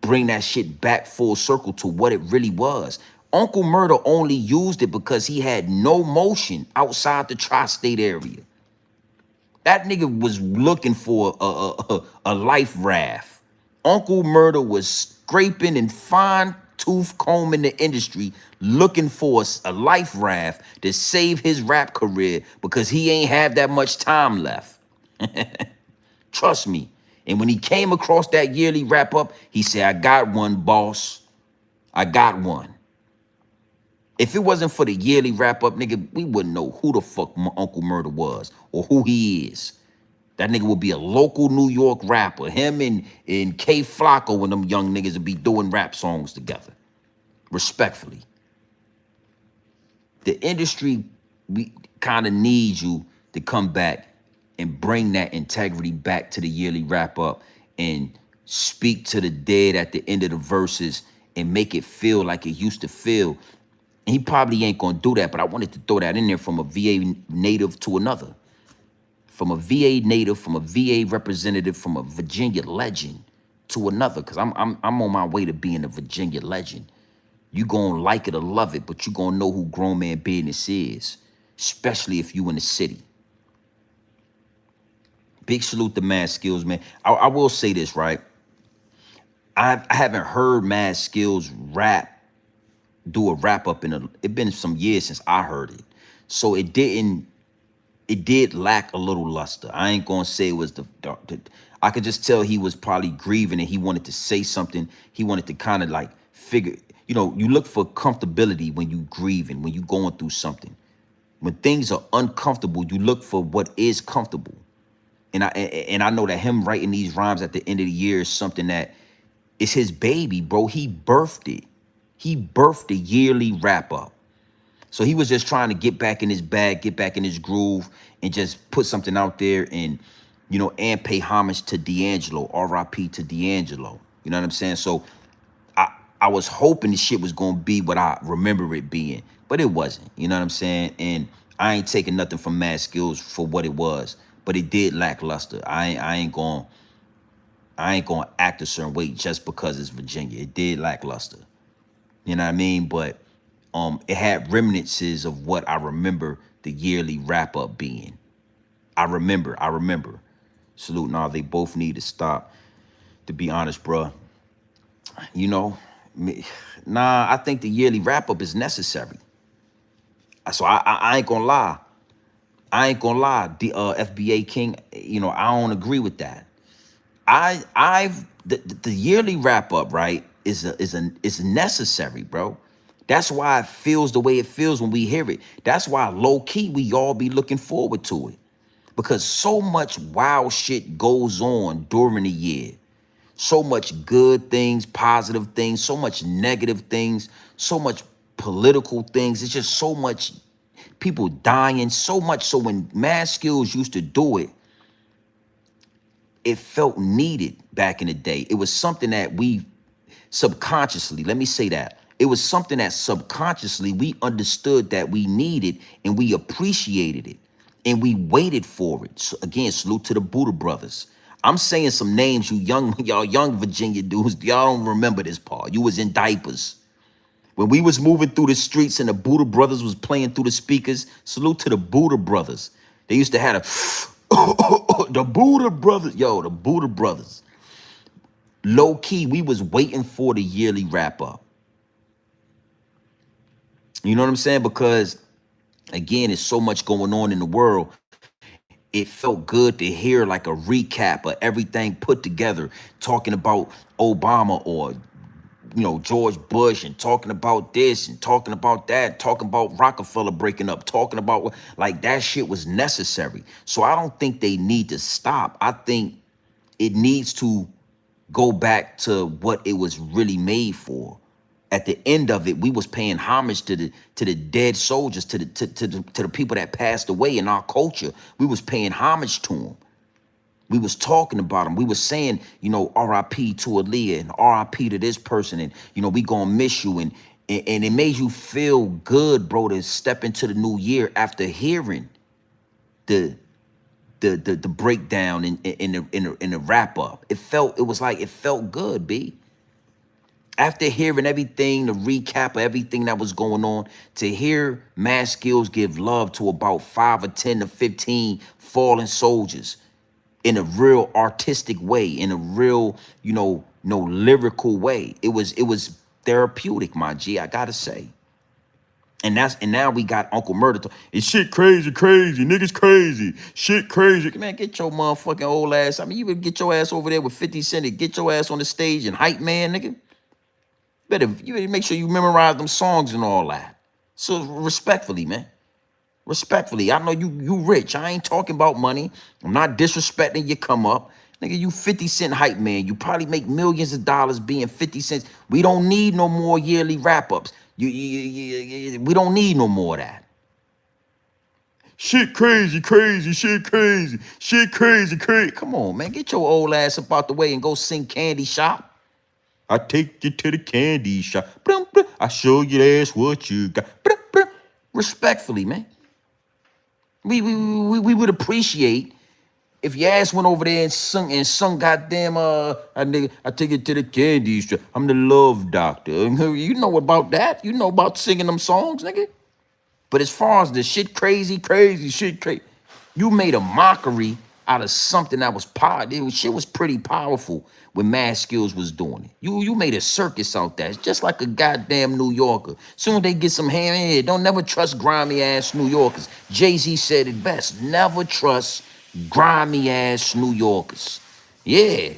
bring that shit back full circle to what it really was. Uncle Murda only used it because he had no motion outside the tri-state area. That nigga was looking for a life raft. Uncle Murda was scraping and fine-tooth combing the industry looking for a life raft to save his rap career because he ain't have that much time left. Trust me. And when he came across that yearly wrap up, he said, I got one, boss. I got one. If it wasn't for the yearly wrap up, nigga, we wouldn't know who the fuck Uncle Murda was or who he is. That nigga would be a local New York rapper. Him and K Flocko and them young niggas would be doing rap songs together. Respectfully. The industry kind of needs you to come back and bring that integrity back to the yearly wrap up and speak to the dead at the end of the verses and make it feel like it used to feel. And he probably ain't gonna do that, but I wanted to throw that in there from a VA native to another. From a VA native, from a VA representative, from a Virginia legend to another, because I'm on my way to being a Virginia legend. You gonna like it or love it, but you gonna know who Grown Man Business is, especially if you in the city. Big salute to Mad Skillz, man. I will say this, right? I haven't heard Mad Skillz do a wrap up it been some years since I heard it. So it did lack a little luster. I ain't gonna say it was I could just tell he was probably grieving and he wanted to say something. He wanted to kind of like figure, you know, you look for comfortability when you grieving, when you going through something. When things are uncomfortable, you look for what is comfortable. And I know that him writing these rhymes at the end of the year is something that is his baby, bro. He birthed it. He birthed the yearly wrap up. So he was just trying to get back in his bag, get back in his groove, and just put something out there and, and pay homage to D'Angelo, RIP to D'Angelo. You know what I'm saying? So I was hoping the shit was gonna be what I remember it being, but it wasn't. You know what I'm saying? And I ain't taking nothing from Mad Skillz for what it was, but it did lackluster. I ain't gonna act a certain way just because it's Virginia. It did lackluster. You know what I mean? But it had remnants of what I remember the yearly wrap up being. I remember. Salute. Nah, they both need to stop. To be honest, bruh. I think the yearly wrap up is necessary. So I ain't gonna lie. The FBA King, I don't agree with that. The yearly wrap up, right, is necessary, bro. That's why it feels the way it feels when we hear it. That's why low key we all be looking forward to it, because so much wild shit goes on during the year. So much good things, positive things, so much negative things, so much political things. It's just so much people dying, so much. So when Mad Skillz used to do it, it felt needed back in the day. It was something that we subconsciously, let me say that. It was something that subconsciously we understood that we needed, and we appreciated it, and we waited for it. So again, salute to the Buddha brothers. I'm saying some names y'all young Virginia dudes, y'all don't remember this part. You was in diapers. When we was moving through the streets and the Buddha brothers was playing through the speakers, salute to the Buddha brothers. They used to have the Buddha brothers. Yo, the Buddha brothers. Low key, we was waiting for the yearly wrap up. You know what I'm saying? Because again, there's so much going on in the world. It felt good to hear like a recap of everything put together, talking about Obama or George Bush, and talking about this and talking about that, talking about Rockefeller breaking up, talking about like that shit was necessary. So I don't think they need to stop. I think it needs to go back to what it was really made for. At the end of it, we was paying homage to the dead soldiers, to the people that passed away in our culture. We was paying homage to them. We was talking about them. We was saying, R.I.P. to Aaliyah and R.I.P. to this person, and we gonna miss you, and it made you feel good, bro, to step into the new year after hearing the breakdown in the wrap up. It felt good, B. After hearing everything, the recap of everything that was going on, to hear Mad Skillz give love to about 5 or 10 to 15 fallen soldiers in a real artistic way, in a real, no lyrical way. It was therapeutic, my G, I gotta say. And now we got Uncle Murda. It's shit crazy, niggas crazy, shit crazy. Man, get your motherfucking old ass. I mean, you would get your ass over there with 50 Cent and get your ass on the stage and hype man, nigga. You better make sure you memorize them songs and all that. So respectfully, man. Respectfully, I know you rich. I ain't talking about money. I'm not disrespecting your come up. Nigga, you 50 Cent hype man. You probably make millions of dollars being 50 cents. We don't need no more yearly wrap-ups. We don't need no more of that. Shit crazy, shit crazy. Come on, man. Get your old ass up out the way and go sing Candy Shop. I take you to the candy shop. I show you that's what you got. Respectfully, man. We would appreciate if your ass went over there and sung goddamn I take it to the candy shop. I'm the love doctor. You know about that. You know about singing them songs, nigga. But as far as the shit crazy, you made a mockery out of something that was powerful. Shit was pretty powerful when Mad Skillz was doing it. You made a circus out there. It's just like a goddamn New Yorker. Soon as they get some hand, don't never trust grimy ass New Yorkers. Jay-Z said it best. Never trust grimy ass New Yorkers. Yeah,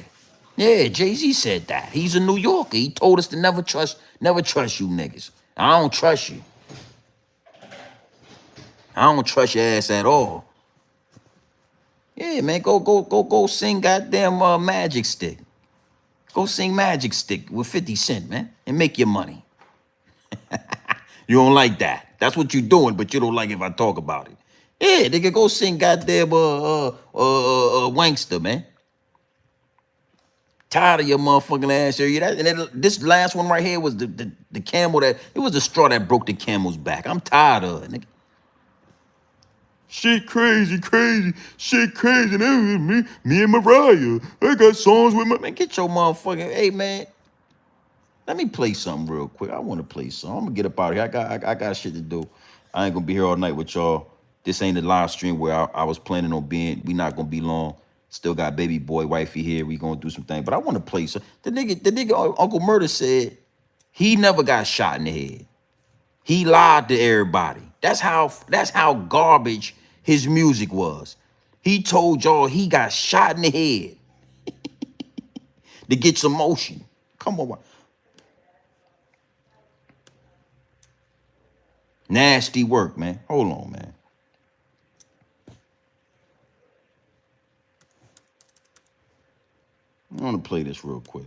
Jay-Z said that. He's a New Yorker. He told us to never trust you niggas. I don't trust you. I don't trust your ass at all. Yeah, man, go sing goddamn Magic Stick. Go sing Magic Stick with 50 Cent, man, and make your money. You don't like that. That's what you're doing, but you don't like if I talk about it. Yeah, they could go sing goddamn Wankster, man. Tired of your motherfucking ass here. This last one right here was the camel that, it was the straw that broke the camel's back. I'm tired of it, nigga. Shit crazy, shit crazy. Me and Mariah, I got songs with my, man, get your motherfucking, hey, man. Let me play something real quick. I want to play something. I'm gonna get up out of here. I got shit to do. I ain't gonna be here all night with y'all. This ain't a live stream where I was planning on being. We not gonna be long. Still got baby boy, wifey here. We gonna do some things. But I want to play some. The nigga Uncle Murda said he never got shot in the head. He lied to everybody. That's how garbage his music was. He told y'all he got shot in the head to get some motion. Come on. Nasty work, man. Hold on, man. I want to play this real quick.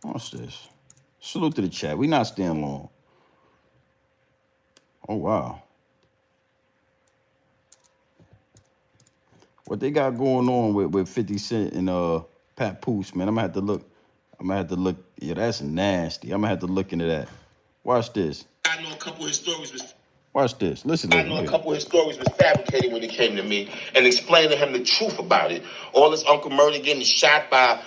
What's this? Salute to the chat. We not staying long. Oh, wow. What they got going on with 50 Cent and Pat Poose, man. I'm gonna have to look. Yeah, that's nasty. I'm gonna have to look into that. Watch this. I know a couple of his stories was. Watch this. Listen. I know a couple of his stories was fabricated when he came to me and explained to him the truth about it. All this Uncle Murda getting shot by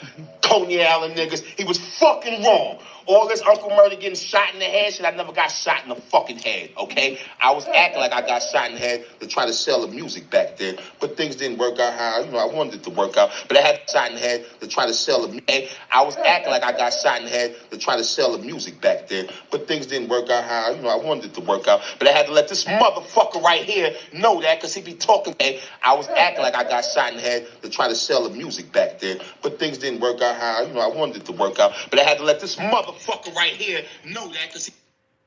Coney Island niggas, he was fucking wrong. All this Uncle Murda getting shot in the head, shit, I never got shot in the fucking head, okay? I was acting like I got shot in the head to try to sell the music back then, but things didn't work out how, I wanted it to work out, but I had shot in the head to try to sell the music. I was acting like I got shot in the head to try to sell the music back then, but things didn't work out how, I wanted it to work out, but I had to let this motherfucker right here know that, because he be talking, I was acting like I got shot in the head to try to sell the music back then, but things didn't work out how, I wanted it to work out, but I had to let this motherfucker right here know that, because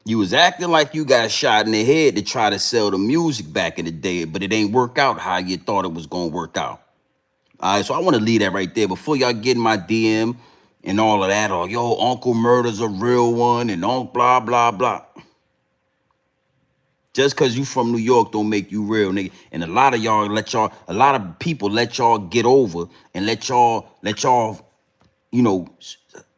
you was acting like you got shot in the head to try to sell the music back in the day, but it ain't work out how you thought it was gonna work out. All right, so I want to leave that right there before y'all get in my DM and all of that, or yo, Uncle Murda's a real one and blah blah blah. Just because you from New York don't make you real, nigga. And a lot of people let y'all get over and let y'all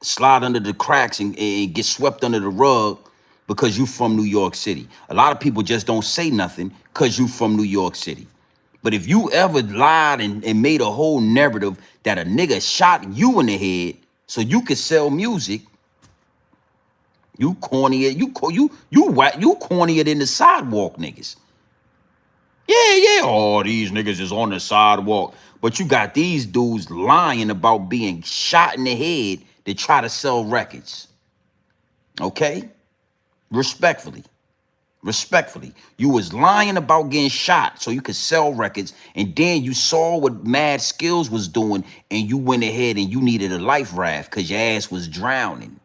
slide under the cracks and get swept under the rug because you from New York City. A lot of people just don't say nothing because you from New York City. But if you ever lied and made a whole narrative that a nigga shot you in the head so you could sell music, you corny it, you cornier than the sidewalk niggas. Yeah. Oh, these niggas is on the sidewalk. But you got these dudes lying about being shot in the head to try to sell records. Okay? Respectfully. You was lying about getting shot so you could sell records, and then you saw what Mad Skillz was doing, and you went ahead and you needed a life raft because your ass was drowning.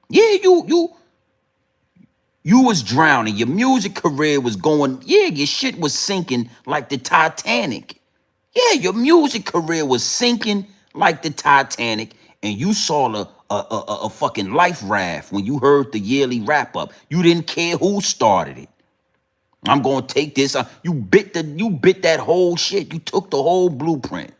Yeah, you was drowning. Your music career was going, your shit was sinking like the Titanic. Yeah, your music career was sinking like the Titanic, and you saw a fucking life raft when you heard the yearly wrap up. You didn't care who started it. I'm gonna take this. You bit that whole shit. You took the whole blueprint.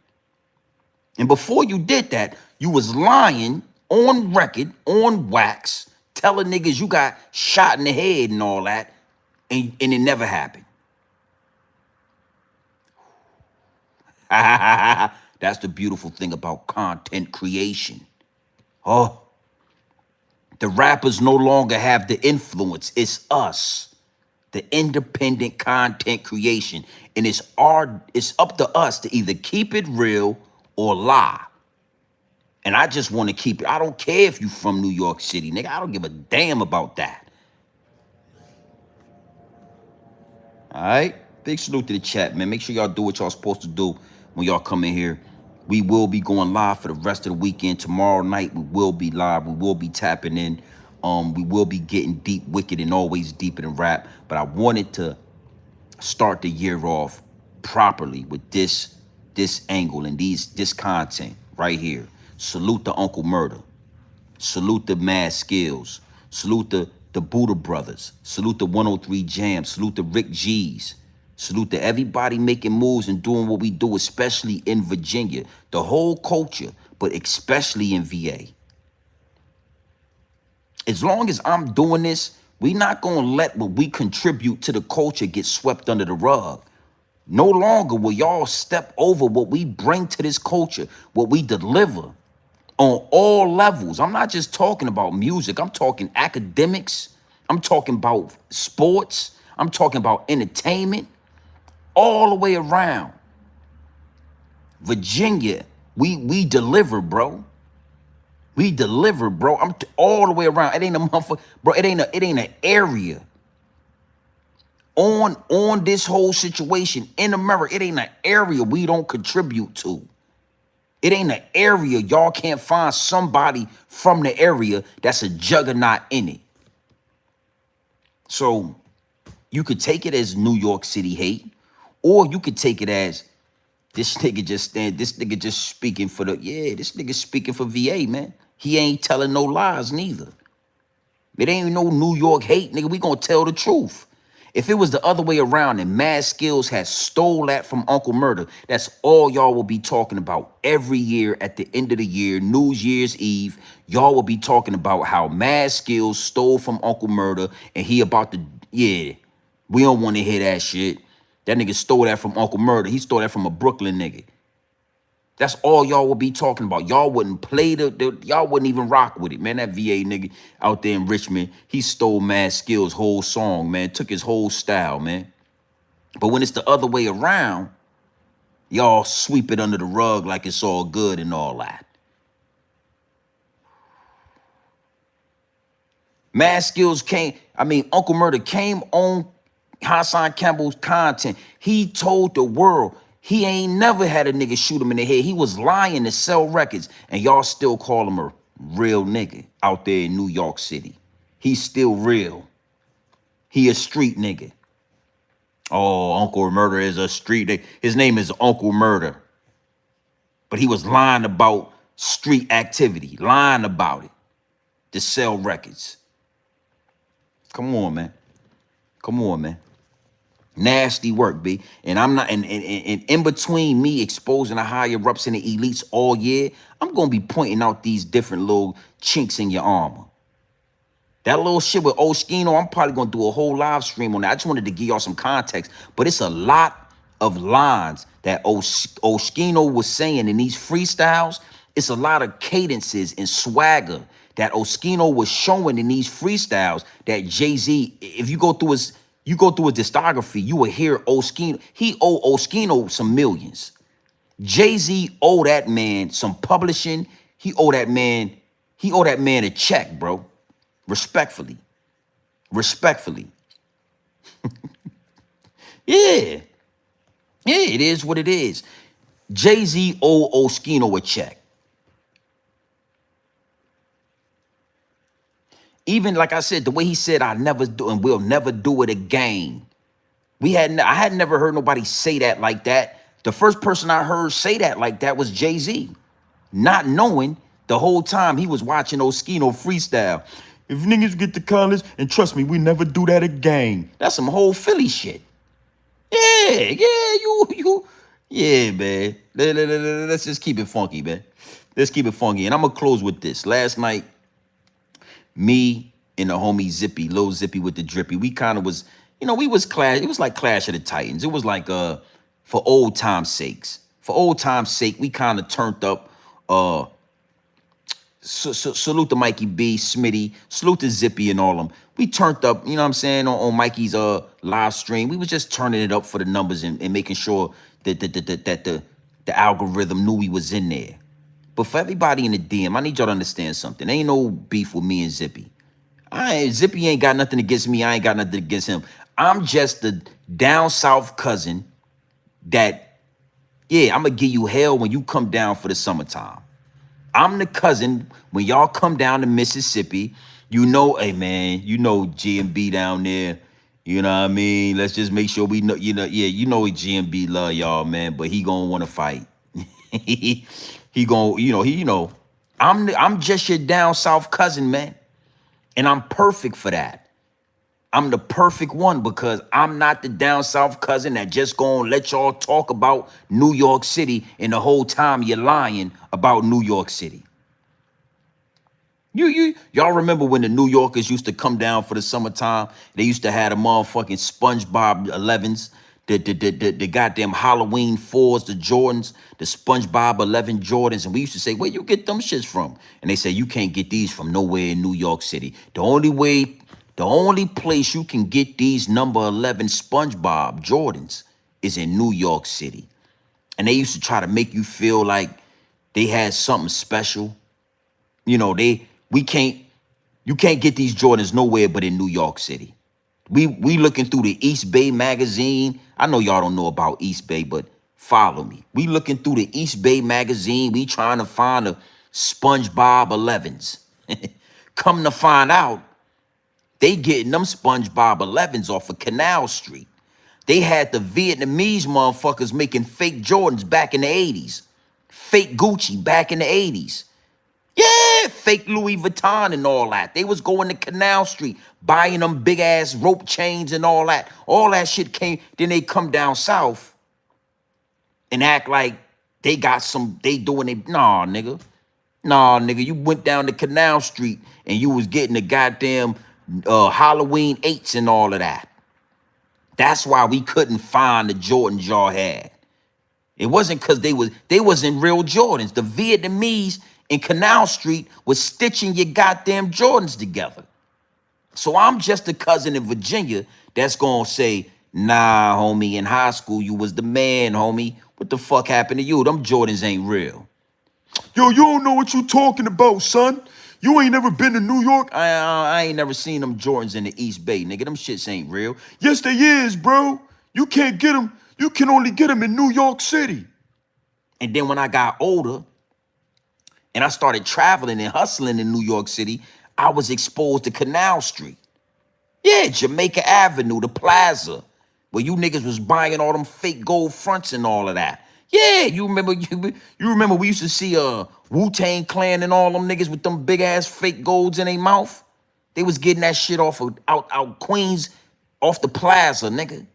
And before you did that, you was lying on record, on wax, telling niggas you got shot in the head and all that, and it never happened. That's the beautiful thing about content creation. Oh, the rappers no longer have the influence. It's us, the independent content creation. And it's up to us to either keep it real or lie. And I just want to keep it. I don't care if you from New York City, nigga. I don't give a damn about that. All right? Big salute to the chat, man. Make sure y'all do what y'all supposed to do when y'all come in here. We will be going live for the rest of the weekend. Tomorrow night, we will be live. We will be tapping in. We will be getting deep, wicked, and always deeper than rap. But I wanted to start the year off properly with this angle and this content right here. Salute to Uncle Murda. Salute the Mad Skillz. Salute the Buddha Brothers. Salute the 103 Jam. Salute the Rick G's. Salute to everybody making moves and doing what we do, especially in Virginia. The whole culture, but especially in VA. As long as I'm doing this, we not going to let what we contribute to the culture get swept under the rug. No longer will y'all step over what we bring to this culture, what we deliver on all levels. I'm not just talking about music. I'm talking academics. I'm talking about sports. I'm talking about entertainment. All the way around. Virginia, we deliver, bro. We deliver, bro. All the way around. It ain't a motherfucker, bro. It ain't an area on this whole situation in America. It ain't an area we don't contribute to. It ain't an area y'all can't find somebody from the area that's a juggernaut in it. So you could take it as New York City hate, or you could take it as this nigga just speaking for this nigga speaking for VA, man. He ain't telling no lies neither. It ain't no New York hate, nigga. We gonna tell the truth. If it was the other way around and Mad Skillz had stole that from Uncle Murda, that's all y'all will be talking about every year at the end of the year, New Year's Eve. Y'all will be talking about how Mad Skillz stole from Uncle Murda and he about to, we don't want to hear that shit. That nigga stole that from Uncle Murda. He stole that from a Brooklyn nigga. That's all y'all will be talking about. Y'all wouldn't play y'all wouldn't even rock with it, man. That VA nigga out there in Richmond, he stole Mad Skillz' whole song, man. Took his whole style, man. But when it's the other way around, y'all sweep it under the rug like it's all good and all that. Mad Skillz Uncle Murda came on Hassan Campbell's content. He told the world he ain't never had a nigga shoot him in the head. He was lying to sell records, and y'all still call him a real nigga out there in New York City. He's still real. He a street nigga. Oh, Uncle Murda is a street nigga. His name is Uncle Murda. But he was lying about street activity, lying about it to sell records. Come on, man. Come on, man. Nasty work, B. And I'm not, and in between me exposing the higher ups and the elites all year, I'm going to be pointing out these different little chinks in your armor. That little shit with Oskino, I'm probably going to do a whole live stream on that. I just wanted to give y'all some context, but it's a lot of lines that Oskino was saying in these freestyles. It's a lot of cadences and swagger that Oskino was showing in these freestyles that Jay-Z, if you go through his discography, you will hear Oskino. He owe Oskino some millions. Jay-Z owe that man some publishing. He owe that man a check, bro. Respectfully. Yeah. Yeah, it is what it is. Jay-Z owe Oskino a check. Even like I said, the way he said, I never do and will never do it again. I had never heard nobody say that like that. The first person I heard say that like that was Jay-Z. Not knowing the whole time he was watching Oskino freestyle. If niggas get to college, and trust me, we never do that again. That's some whole Philly shit. Yeah, man. Let's just keep it funky, man. Let's keep it funky. And I'm going to close with this. Last night, me and the homie Zippy, Lil Zippy with the drippy, we kind of was, we was clash. It was like Clash of the Titans. It was like for old time's sakes. For old time's sake, we kind of turned up. Salute to Mikey B, Smitty, salute to Zippy and all them. We turned up, you know what I'm saying, on Mikey's live stream. We was just turning it up for the numbers and making sure that the algorithm knew we was in there. But for everybody in the DM, I need y'all to understand something. Ain't no beef with me and Zippy. Zippy ain't got nothing against me. I ain't got nothing against him. I'm just the down south cousin that, I'm going to give you hell when you come down for the summertime. I'm the cousin when y'all come down to Mississippi. You know, hey man, you know GMB down there. You know what I mean? Let's just make sure we know, yeah, you know GMB love y'all, man, but he gonna wanna fight. he gonna, I'm just your down south cousin, man. And I'm perfect for that. I'm the perfect one because I'm not the down south cousin that just gonna let y'all talk about New York City and the whole time you're lying about New York City. Y'all remember when the New Yorkers used to come down for the summertime? They used to have the motherfucking SpongeBob 11s, the goddamn Halloween 4s, the Jordans, the SpongeBob 11 Jordans. And we used to say, where you get them shits from? And they say, you can't get these from nowhere in New York City. The only place you can get these number 11 SpongeBob Jordans is in New York City. And they used to try to make you feel like they had something special. You know, you can't get these Jordans nowhere but in New York City. We looking through the East Bay magazine. I know y'all don't know about East Bay, but follow me. We looking through the East Bay magazine. We trying to find the SpongeBob 11s. Come to find out, they getting them SpongeBob 11s off of Canal Street. They had the Vietnamese motherfuckers making fake Jordans back in the 80s. Fake Gucci back in the 80s. Yeah, fake Louis Vuitton and all that. They was going to Canal Street, buying them big ass rope chains and all that. All that shit came, then they come down south and act like they got they doing it. Nah, nigga. Nah, nigga, you went down to Canal Street and you was getting the goddamn Halloween 8s and all of that. That's why we couldn't find the Jordans y'all had. It wasn't because they wasn't real Jordans. The Vietnamese in Canal Street was stitching your goddamn Jordans together. So I'm just a cousin in Virginia that's gonna say, nah, homie, in high school you was the man, homie. What the fuck happened to you? Them Jordans ain't real. Yo, you don't know what you talking about, son. You ain't never been to New York? I ain't never seen them Jordans in the East Bay, nigga. Them shits ain't real. Yes, they is, bro. You can't get them. You can only get them in New York City. And then when I got older and I started traveling and hustling in New York City, I was exposed to Canal Street. Yeah, Jamaica Avenue, the plaza, where you niggas was buying all them fake gold fronts and all of that. Yeah, you remember we used to see Wu-Tang Clan and all them niggas with them big ass fake golds in their mouth? They was getting that shit off of out Queens, off the plaza, nigga.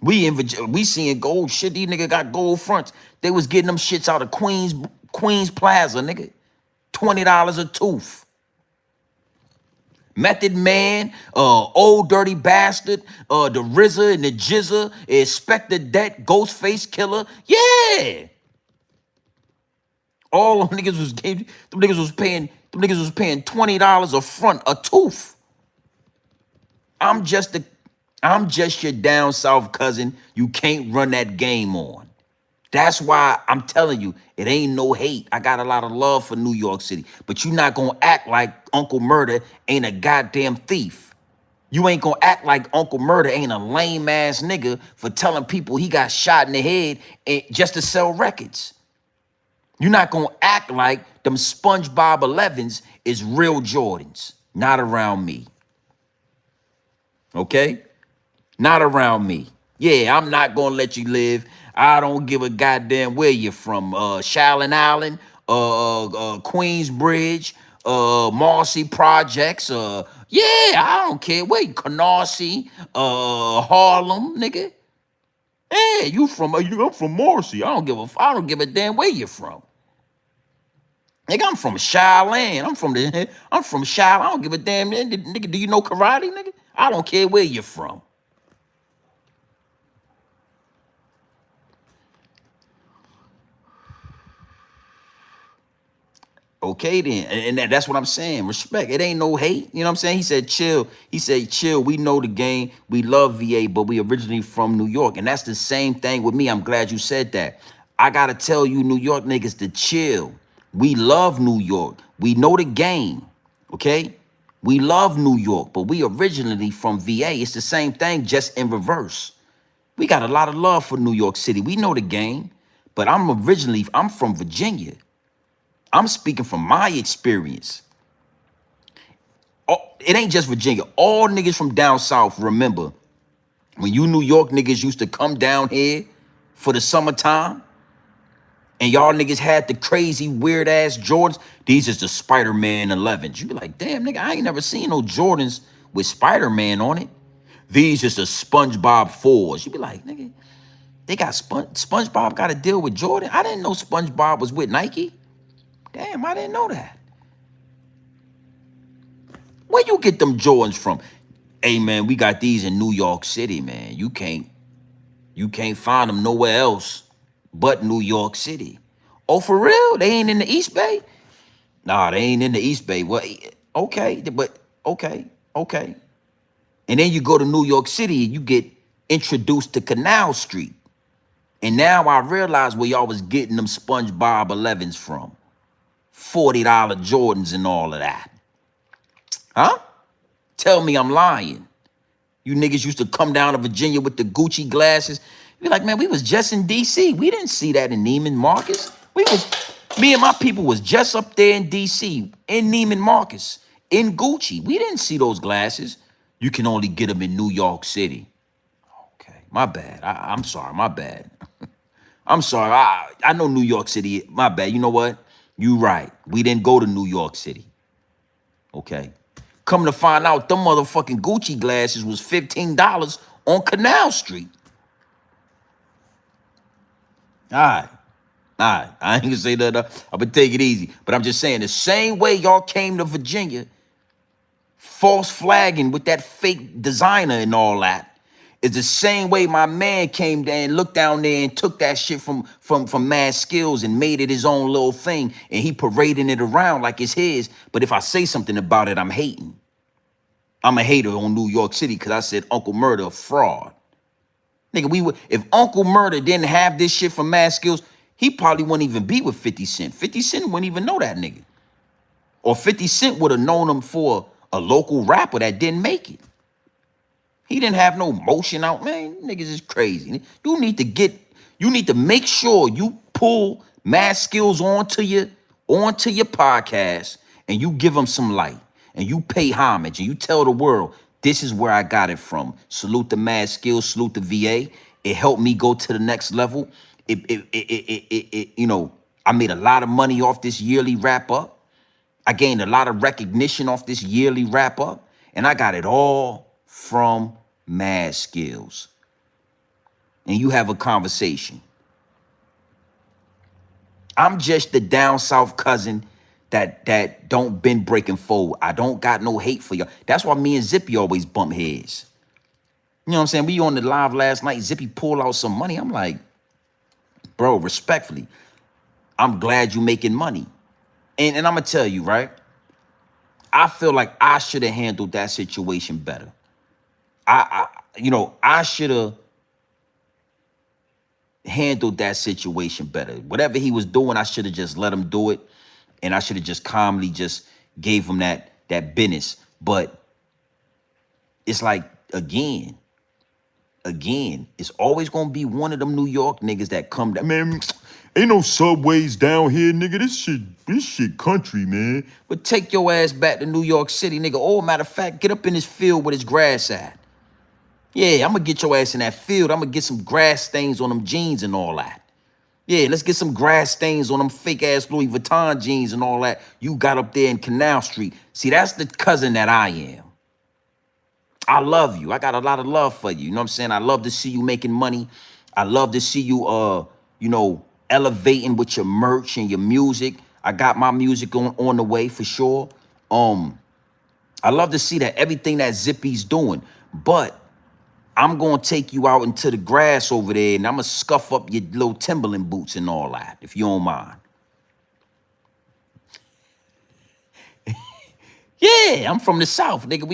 We in Virginia, we seeing gold shit. These niggas got gold fronts. They was getting them shits out of Queens Plaza, nigga. $20 a tooth. Method Man, Old Dirty Bastard, the RZA and the Jizza, Inspector Det, Ghostface Killer. Yeah. All them niggas was paying $20 a front, a tooth. I'm just your down south cousin you can't run that game on. That's why I'm telling you, it ain't no hate. I got a lot of love for New York City, but you not gonna act like Uncle Murda ain't a goddamn thief. You ain't gonna act like Uncle Murda ain't a lame ass nigga for telling people he got shot in the head just to sell records. You're not gonna act like them SpongeBob 11s is real Jordans. Not around me. Okay? Not around me. Yeah, I'm not gonna let you live. I don't give a goddamn where you're from. Shallon Island, Queensbridge, Marcy Projects. Yeah, I don't care. Where you, Canarsie, Harlem, nigga. Hey, you from? I'm from Marcy. I don't give a damn where you're from. Nigga, I'm from Shallon. I'm from Shallon. I don't give a damn. Nigga, do you know karate, nigga? I don't care where you're from. Okay, then. And that's what I'm saying. Respect. It ain't no hate. You know what I'm saying? He said, chill. He said, chill. We know the game. We love VA, but we originally from New York. And that's the same thing with me. I'm glad you said that. I got to tell you, New York niggas, to chill. We love New York. We know the game. Okay? We love New York, but we originally from VA. It's the same thing, just in reverse. We got a lot of love for New York City. We know the game, but I'm from Virginia. I'm speaking from my experience. It ain't just Virginia. All niggas from down south remember when you New York niggas used to come down here for the summertime and y'all niggas had the crazy weird ass Jordans. These is the Spider-Man 11s. You be like, damn nigga, I ain't never seen no Jordans with Spider-Man on it. These is the SpongeBob 4s. You be like, nigga, they got SpongeBob got to deal with Jordan. I didn't know SpongeBob was with Nike. Damn, I didn't know that. Where you get them Jordans from? Hey man, we got these in New York City, man. You can't find them nowhere else but New York City. Oh, for real? They ain't in the East Bay? Nah, they ain't in the East Bay. Well, okay, but okay. And then you go to New York City and you get introduced to Canal Street. And now I realize where y'all was getting them SpongeBob 11s from. $40 Jordans and all of that. Huh? Tell me I'm lying. You niggas used to come down to Virginia with the Gucci glasses. Be like, man, we was just in D.C. We didn't see that in Neiman Marcus. Me and my people was just up there in D.C., in Neiman Marcus, in Gucci. We didn't see those glasses. You can only get them in New York City. Okay, my bad. I'm sorry, my bad. I'm sorry. I know New York City. My bad. You know what? You right. We didn't go to New York City. Okay. Come to find out, them motherfucking Gucci glasses was $15 on Canal Street. All right. I ain't gonna say that. I'm gonna take it easy. But I'm just saying, the same way y'all came to Virginia, false flagging with that fake designer and all that, is the same way my man came down and looked down there and took that shit from Mad Skillz and made it his own little thing. And he parading it around like it's his. But if I say something about it, I'm hating. I'm a hater on New York City because I said Uncle Murda a fraud. Nigga, if Uncle Murda didn't have this shit from Mad Skillz, he probably wouldn't even be with 50 Cent. 50 Cent wouldn't even know that nigga. Or 50 Cent would have known him for a local rapper that didn't make it. He didn't have no motion out. Man, niggas is crazy. You need to make sure you pull Mad Skillz onto your podcast and you give them some light and you pay homage and you tell the world, this is where I got it from. Salute the Mad Skillz, salute the VA. It helped me go to the next level. You know, I made a lot of money off this yearly wrap up. I gained a lot of recognition off this yearly wrap up, and I got it all from Mad Skillz. And you have a conversation. I'm just the down south cousin that don't been breaking forward. I don't got no hate for y'all. That's why me and Zippy always bump heads. You know what I'm saying? We on the live last night. Zippy pulled out some money. I'm like, bro, respectfully, I'm glad you making money. And I'm going to tell you, right? I feel like I should have handled that situation better. I should have handled that situation better. Whatever he was doing, I should have just let him do it. And I should have just calmly just gave him that business. But it's like, again, it's always going to be one of them New York niggas that come down. Man, ain't no subways down here, nigga. This shit country, man. But take your ass back to New York City, nigga. Oh, matter of fact, get up in this field where this grass at. Yeah, I'm going to get your ass in that field. I'm going to get some grass stains on them jeans and all that. Yeah, let's get some grass stains on them fake-ass Louis Vuitton jeans and all that you got up there in Canal Street. See, that's the cousin that I am. I love you. I got a lot of love for you. You know what I'm saying? I love to see you making money. I love to see you, elevating with your merch and your music. I got my music on the way for sure. I love to see that everything that Zippy's doing. But I'm going to take you out into the grass over there and I'm going to scuff up your little Timberland boots and all that, if you don't mind. Yeah, I'm from the South, nigga.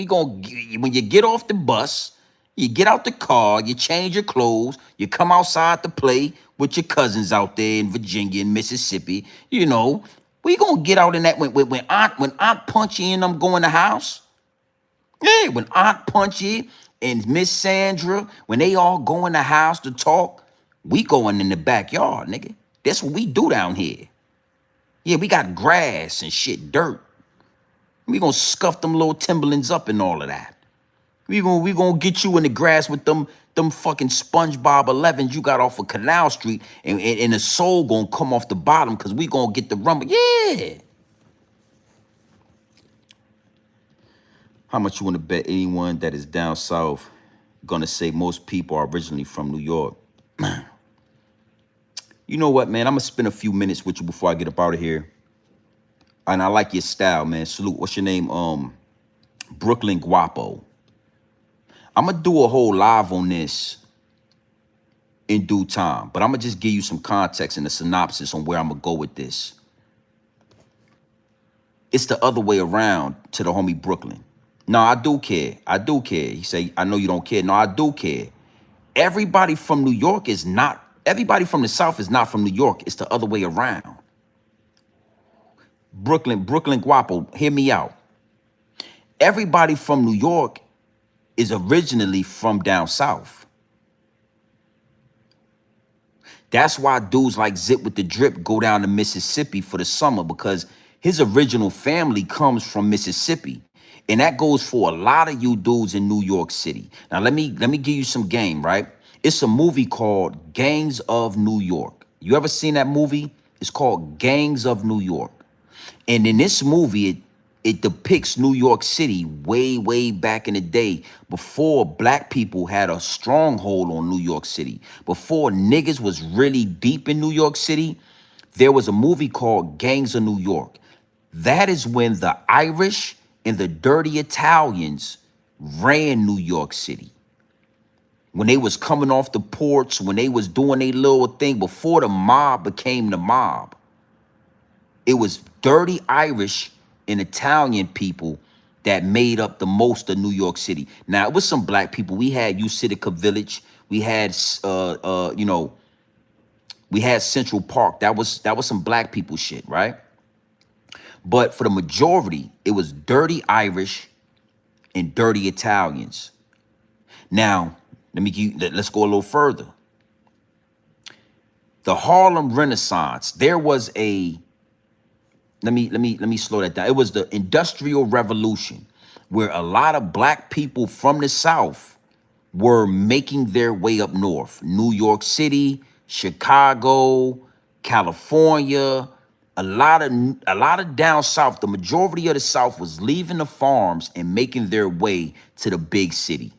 When you get off the bus, you get out the car, you change your clothes, you come outside to play with your cousins out there in Virginia and Mississippi. You know, we gonna get out in that when Aunt Punchy and them go in the house. Yeah, when Aunt Punchy and Miss Sandra, when they all go in the house to talk, we going in the backyard, nigga. That's what we do down here. Yeah, we got grass and shit, dirt. We gonna scuff them little Timberlands up and all of that. We gonna get you in the grass with them fucking SpongeBob 11s you got off of Canal Street, and the soul gonna come off the bottom because we gonna get the rumble. Yeah. How much you wanna bet anyone that is down south gonna say most people are originally from New York? You know what, man? I'm gonna spend a few minutes with you before I get up out of here. And I like your style, man. Salute. What's your name? Brooklyn Guapo. I'm gonna do a whole live on this in due time, but I'm gonna just give you some context and a synopsis on where I'm gonna go with this. It's the other way around to the homie Brooklyn. No, I do care. I do care. He say, I know you don't care. No, I do care. Everybody from New York is not, everybody from the South is not from New York. It's the other way around. Brooklyn Guapo, hear me out. Everybody from New York is originally from down south. That's why dudes like Zip with the Drip go down to Mississippi for the summer, because his original family comes from Mississippi. And that goes for a lot of you dudes in New York City. Now, let me give you some game, right? It's a movie called Gangs of New York. You ever seen that movie? It's called Gangs of New York. And in this movie, it depicts New York City way, way back in the day, before black people had a stronghold on New York City. Before niggas was really deep in New York City, there was a movie called Gangs of New York. That is when the Irish and the dirty Italians ran New York City. When they was coming off the ports, when they was doing their little thing, before the mob became the mob. It was dirty Irish and Italian people that made up the most of New York City. Now, it was some black people. We had Utica Village. We had, we had Central Park. That was some black people shit, right? But for the majority, it was dirty Irish and dirty Italians. Now, let's go a little further. The Harlem Renaissance, there was a, let me slow that down. It was the Industrial Revolution, where a lot of black people from the South were making their way up north. New York City, Chicago, California, a lot of down south. The majority of the South was leaving the farms and making their way to the big city.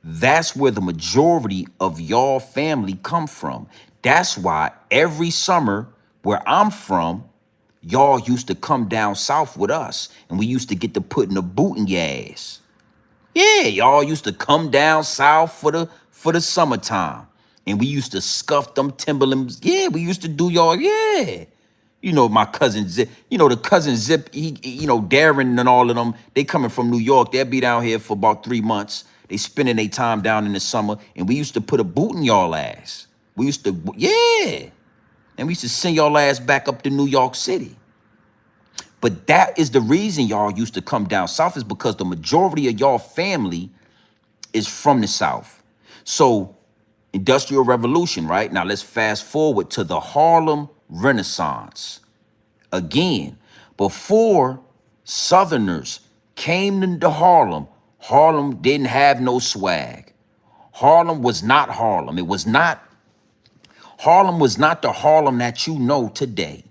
That's where the majority of y'all family come from. That's why every summer where I'm from, y'all used to come down south with us, and we used to get to putting a boot in your ass. Yeah, y'all used to come down south for the summertime, and we used to scuff them Timberlands. Yeah, we used to do y'all. Yeah, you know my cousin Zip. You know the cousin Zip. Darren and all of them. They coming from New York. They'll be down here for about 3 months. They spending their time down in the summer, and we used to put a boot in y'all ass. We used to, yeah. And we used to send y'all ass back up to New York City. But that is the reason y'all used to come down south, is because the majority of y'all family is from the South. So, Industrial Revolution, right? Now let's fast forward to the Harlem Renaissance. Again, before Southerners came into Harlem, Harlem didn't have no swag. Harlem was not Harlem. Harlem was not the Harlem that you know today.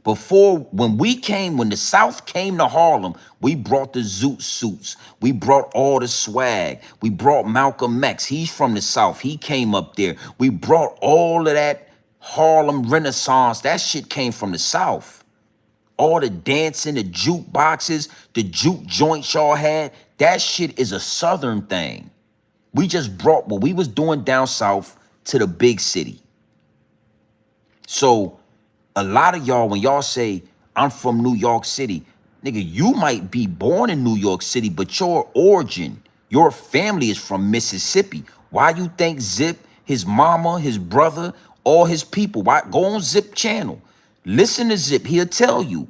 Before, when the South came to Harlem, we brought the zoot suits. We brought all the swag. We brought Malcolm X. He's from the South. He came up there. We brought all of that Harlem Renaissance. That shit came from the South. All the dancing, the juke boxes, the juke joints y'all had, that shit is a Southern thing. We just brought what we was doing down south to the big city. So a lot of y'all, when y'all say, I'm from New York City, nigga, you might be born in New York City, but your origin, your family is from Mississippi. Why you think Zip, his mama, his brother, all his people, why? Go on Zip channel. Listen to Zip, he'll tell you.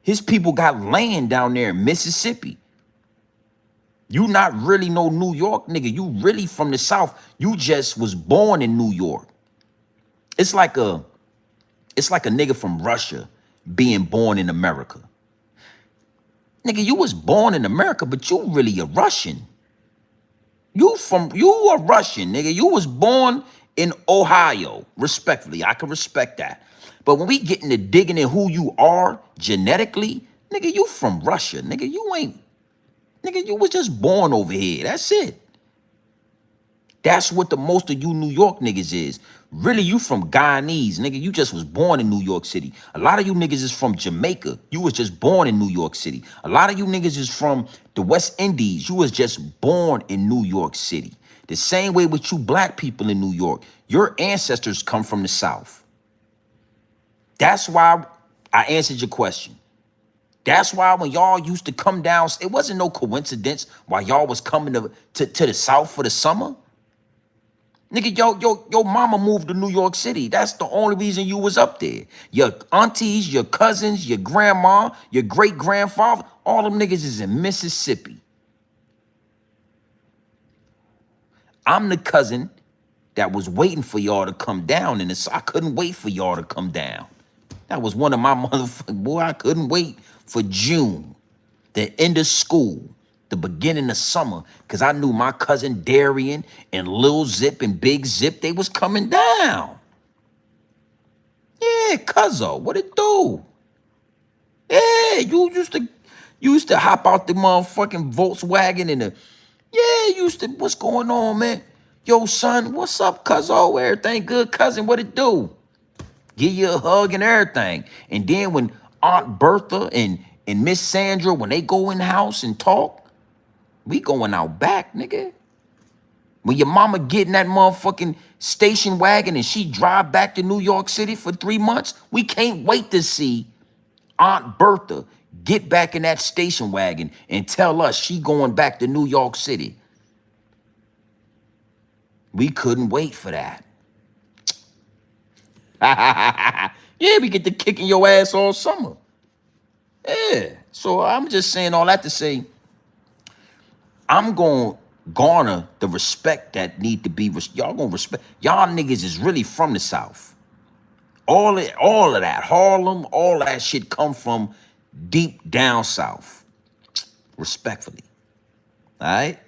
His people got land down there in Mississippi. You not really no New York nigga. You really from the South. You just was born in New York. It's like a nigga from Russia being born in America. Nigga, you was born in America, but you really a Russian. You a Russian, nigga. You was born in Ohio. Respectfully, I can respect that. But when we get into digging in who you are genetically, nigga, you from Russia. Nigga, you was just born over here. That's it. That's what the most of you New York niggas is. Really, you from Guyanese, nigga. You just was born in New York City. A lot of you niggas is from Jamaica. You was just born in New York City. A lot of you niggas is from the West Indies. You was just born in New York City. The same way with you black people in New York. Your ancestors come from the South. That's why I answered your question. That's why when y'all used to come down, it wasn't no coincidence why y'all was coming to the South for the summer. Nigga, your mama moved to New York City. That's the only reason you was up there. Your aunties, your cousins, your grandma, your great-grandfather, all them niggas is in Mississippi. I'm the cousin that was waiting for y'all to come down, and I couldn't wait for y'all to come down. That was one of my motherfucking, boy, I couldn't wait for June, the end of school, the beginning of summer, because I knew my cousin Darian and Lil Zip and Big Zip, they was coming down. Yeah, cuzzo, what it do? Yeah, you used to hop out the motherfucking Volkswagen and what's going on, man? Yo, son, what's up, cuzzo? Everything good, cousin? What it do? Give you a hug and everything. And then when Aunt Bertha and Miss Sandra, when they go in the house and talk, we going out back, nigga. When your mama get in that motherfucking station wagon and she drive back to New York City for 3 months, we can't wait to see Aunt Bertha get back in that station wagon and tell us she going back to New York City. We couldn't wait for that. Yeah, we get to kicking your ass all summer. Yeah. So I'm just saying all that to say, I'm going to garner the respect that need to be, y'all going to respect. Y'all niggas is really from the South. All of that, Harlem, all that shit come from deep down South. Respectfully. All right?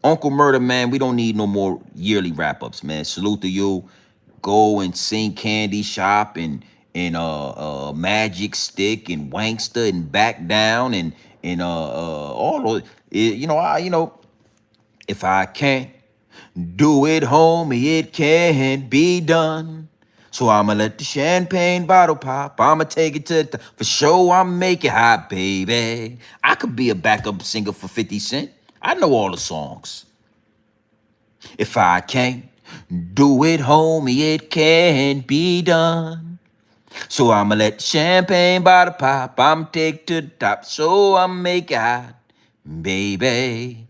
Uncle Murda, man, we don't need no more yearly wrap-ups, man. Salute to you. Go and sing Candy Shop and Magic Stick and Wankster and Back Down and all of it. If I can't do it, homie, it can't be done. So I'ma let the champagne bottle pop. I'ma take it to the for sure. I'ma make it hot, baby. I could be a backup singer for 50 Cent. I know all the songs. If I can't do it, homie, it can't be done. So I'ma let the champagne bottle pop. I'ma take it to the top. So I'ma make it hot, baby.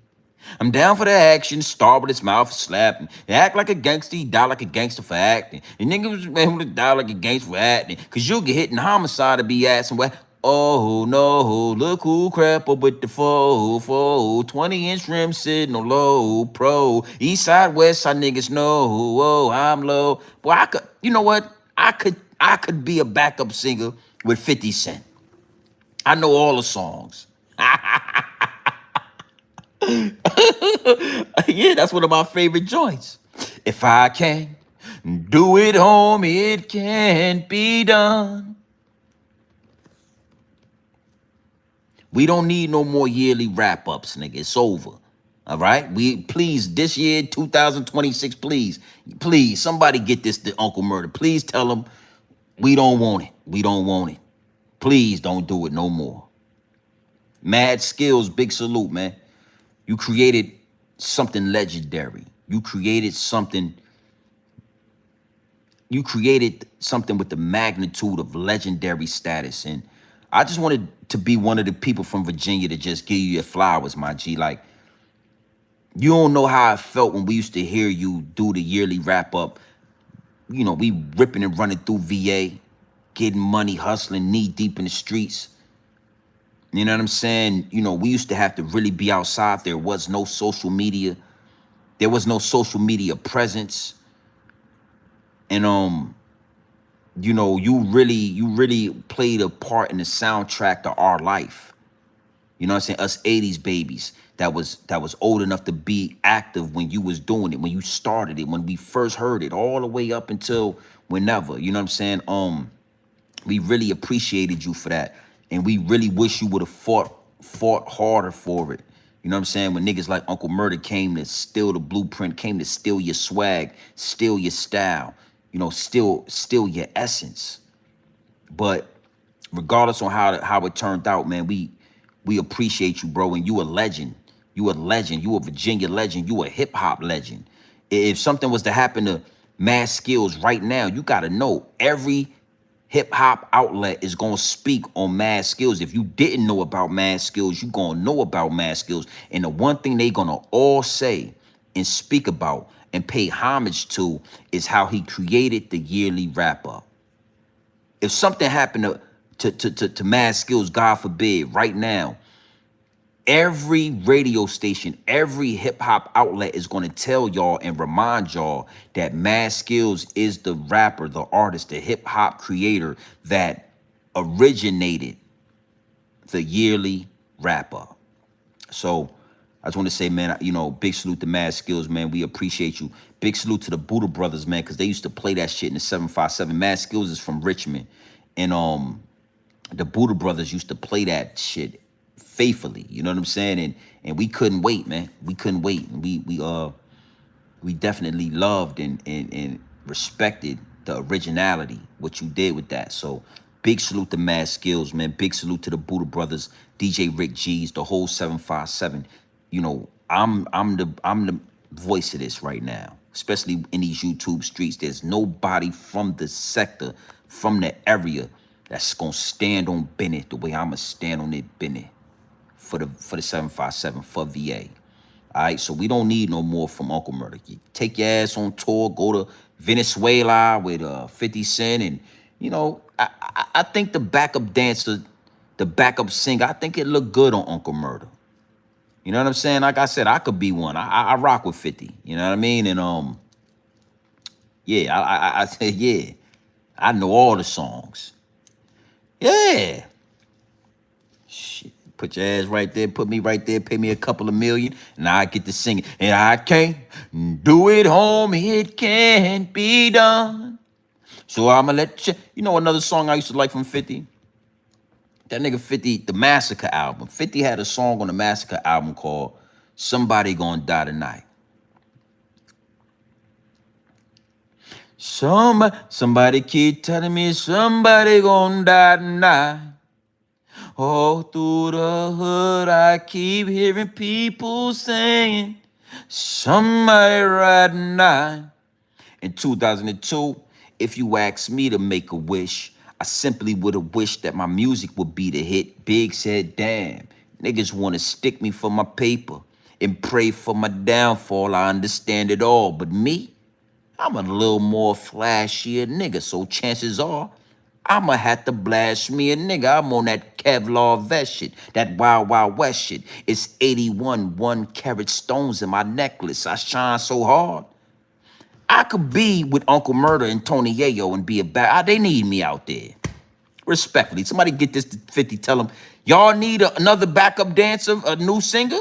I'm down for the action, star with his mouth slapping. Act like a gangster, he die like a gangster for acting. And niggas was die like a gangster for acting. Cause you'll get hit in homicide to be asking what. Oh no, look who crap up with the 20-inch rim sitting on low pro. East side, west side niggas know, oh, I'm low. Boy, you know what? I could be a backup singer with 50 Cent. I know all the songs. Yeah, that's one of my favorite joints. If I can't do it, homie, it can't be done. We don't need no more yearly wrap-ups, nigga. It's over. All right? Please, this year, 2026, please, somebody get this to Uncle Murda. Please tell him we don't want it. We don't want it. Please don't do it no more. Mad Skillz, big salute, man. You created something legendary. You created something with the magnitude of legendary status. And I just wanted to be one of the people from Virginia to just give you your flowers, my G. Like, you don't know how I felt when we used to hear you do the yearly wrap up. You know, we ripping and running through VA, getting money, hustling, knee deep in the streets. You know what I'm saying? You know, we used to have to really be outside. There was no social media. There was no social media presence. And you know, you really played a part in the soundtrack to our life. You know what I'm saying? Us 80s babies that was old enough to be active when you was doing it, when you started it, when we first heard it, all the way up until whenever. You know what I'm saying? We really appreciated you for that. And we really wish you would have fought harder for it. You know what I'm saying? When niggas like Uncle Murda came to steal the blueprint, came to steal your swag, steal your style, you know, steal your essence. But regardless on how it turned out, man, we appreciate you, bro. And you a legend. You a legend. You a Virginia legend. You a hip hop legend. If something was to happen to Mad Skillz right now, you gotta know every hip hop outlet is gonna speak on Mad Skillz. If you didn't know about Mad Skillz, you gonna know about Mad Skillz. And the one thing they gonna all say and speak about and pay homage to is how he created the yearly wrap up. If something happened to Mad Skillz, God forbid, right now, every radio station, every hip hop outlet is going to tell y'all and remind y'all that Mad Skillz is the rapper, the artist, the hip hop creator that originated the yearly wrap up. So I just want to say, man, you know, big salute to Mad Skillz, man. We appreciate you. Big salute to the Buddha Brothers, man, because they used to play that shit in the 757. Mad Skillz is from Richmond. And the Buddha Brothers used to play that shit faithfully. You know what I'm saying? And we couldn't wait, man. We couldn't wait. And we definitely loved and respected the originality, what you did with that. So big salute to Mad Skillz, man. Big salute to the Buddha Brothers, DJ Rick G's, the whole 757. You know, I'm the voice of this right now, especially in these YouTube streets. There's nobody from the sector, from the area, that's gonna stand on Bennett the way I'ma stand on it Bennett for the 757 for VA. All right, so we don't need no more from Uncle Murda. You take your ass on tour, go to Venezuela with 50 Cent, and you know, I think the backup dancer, the backup singer, I think it looked good on Uncle Murda. You know what I'm saying? Like I said, I could be one. I rock with 50. You know what I mean? And yeah, I said yeah, I know all the songs. Yeah. Shit. Put your ass right there, put me right there, pay me a couple of million, and I get to sing it. And I can't do it, homie, it can't be done. So I'ma let you. You know another song I used to like from 50? That nigga 50, the Massacre album. 50 had a song on the Massacre album called Somebody Gonna Die Tonight. Somebody keep telling me somebody gonna die tonight. All through the hood, I keep hearing people saying, somebody right now. In 2002, if you asked me to make a wish, I simply would have wished that my music would be the hit. Big said, damn, niggas want to stick me for my paper and pray for my downfall. I understand it all, but me, I'm a little more flashier nigga, so chances are I'ma have to blast me a nigga. I'm on that Kevlar vest shit, that Wild Wild West shit. It's 81 1-carat stones in my necklace. I shine so hard. I could be with Uncle Murda and Tony Yayo and be a bad. They need me out there. Respectfully, somebody get this to 50. Tell them, y'all need another backup dancer, a new singer?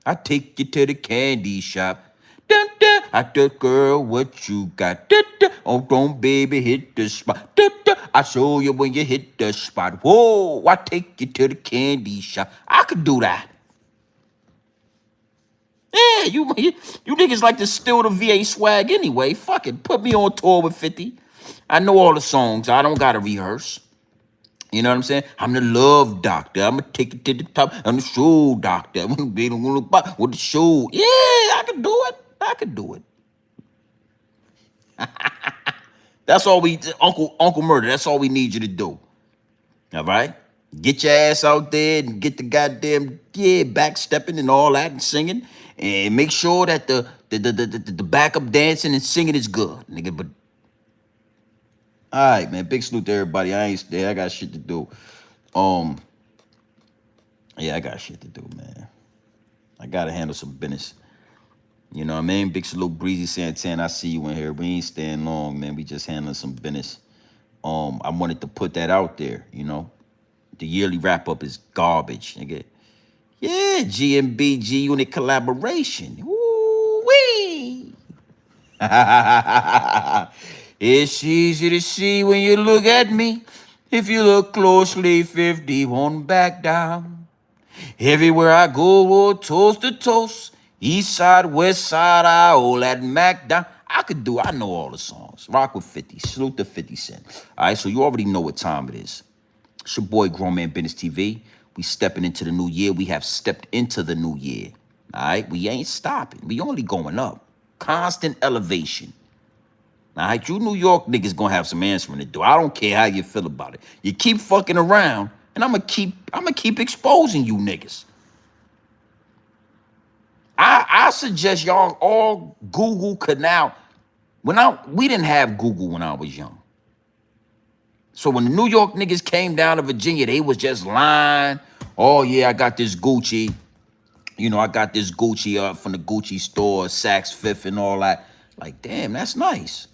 I take you to the candy shop. Dun, dun. I tell girl what you got. Dun, dun. Oh, don't baby hit the spot. Dun, dun. I show you when you hit the spot. Whoa, I take you to the candy shop. I could do that. Yeah, you niggas like to steal the VA swag anyway. Fuck it, put me on tour with 50. I know all the songs. I don't gotta rehearse. You know what I'm saying? I'm the love doctor. I'm gonna take it to the top. I'm the shoe doctor. I'm gonna be the one with the shoe. Yeah, I can do it. I can do it. That's all Uncle Murda. That's all we need you to do. All right? Get your ass out there and get the goddamn backstepping and all that and singing, and make sure that the backup dancing and singing is good, nigga. But all right, man. Big salute to everybody. I ain't there. I got shit to do. Yeah, I got shit to do, man. I gotta handle some business. You know what I mean? Big salute, Breezy Santana. I see you in here. We ain't staying long, man. We just handling some business. I wanted to put that out there, you know. The yearly wrap-up is garbage, nigga. Yeah, GMB G Unit collaboration. Woo-wee. It's easy to see when you look at me. If you look closely, 50 won't back down. Everywhere I go, we'll toast to toast. East side, west side, I all at Mac down. I know all the songs. Rock with 50. Salute to 50 Cent. All right, so you already know what time it is. It's your boy, Grown Man Business TV. We stepping into the new year. We have stepped into the new year. All right, we ain't stopping. We only going up. Constant elevation. All right, you New York niggas gonna have some answering to do. I don't care how you feel about it. You keep fucking around, and I'm gonna keep exposing you niggas. I suggest y'all all Google Canal. We didn't have Google when I was young. So when the New York niggas came down to Virginia, they was just lying. Oh yeah, I got this Gucci. You know, I got this Gucci up from the Gucci store, Saks Fifth and all that. Like, damn, that's nice.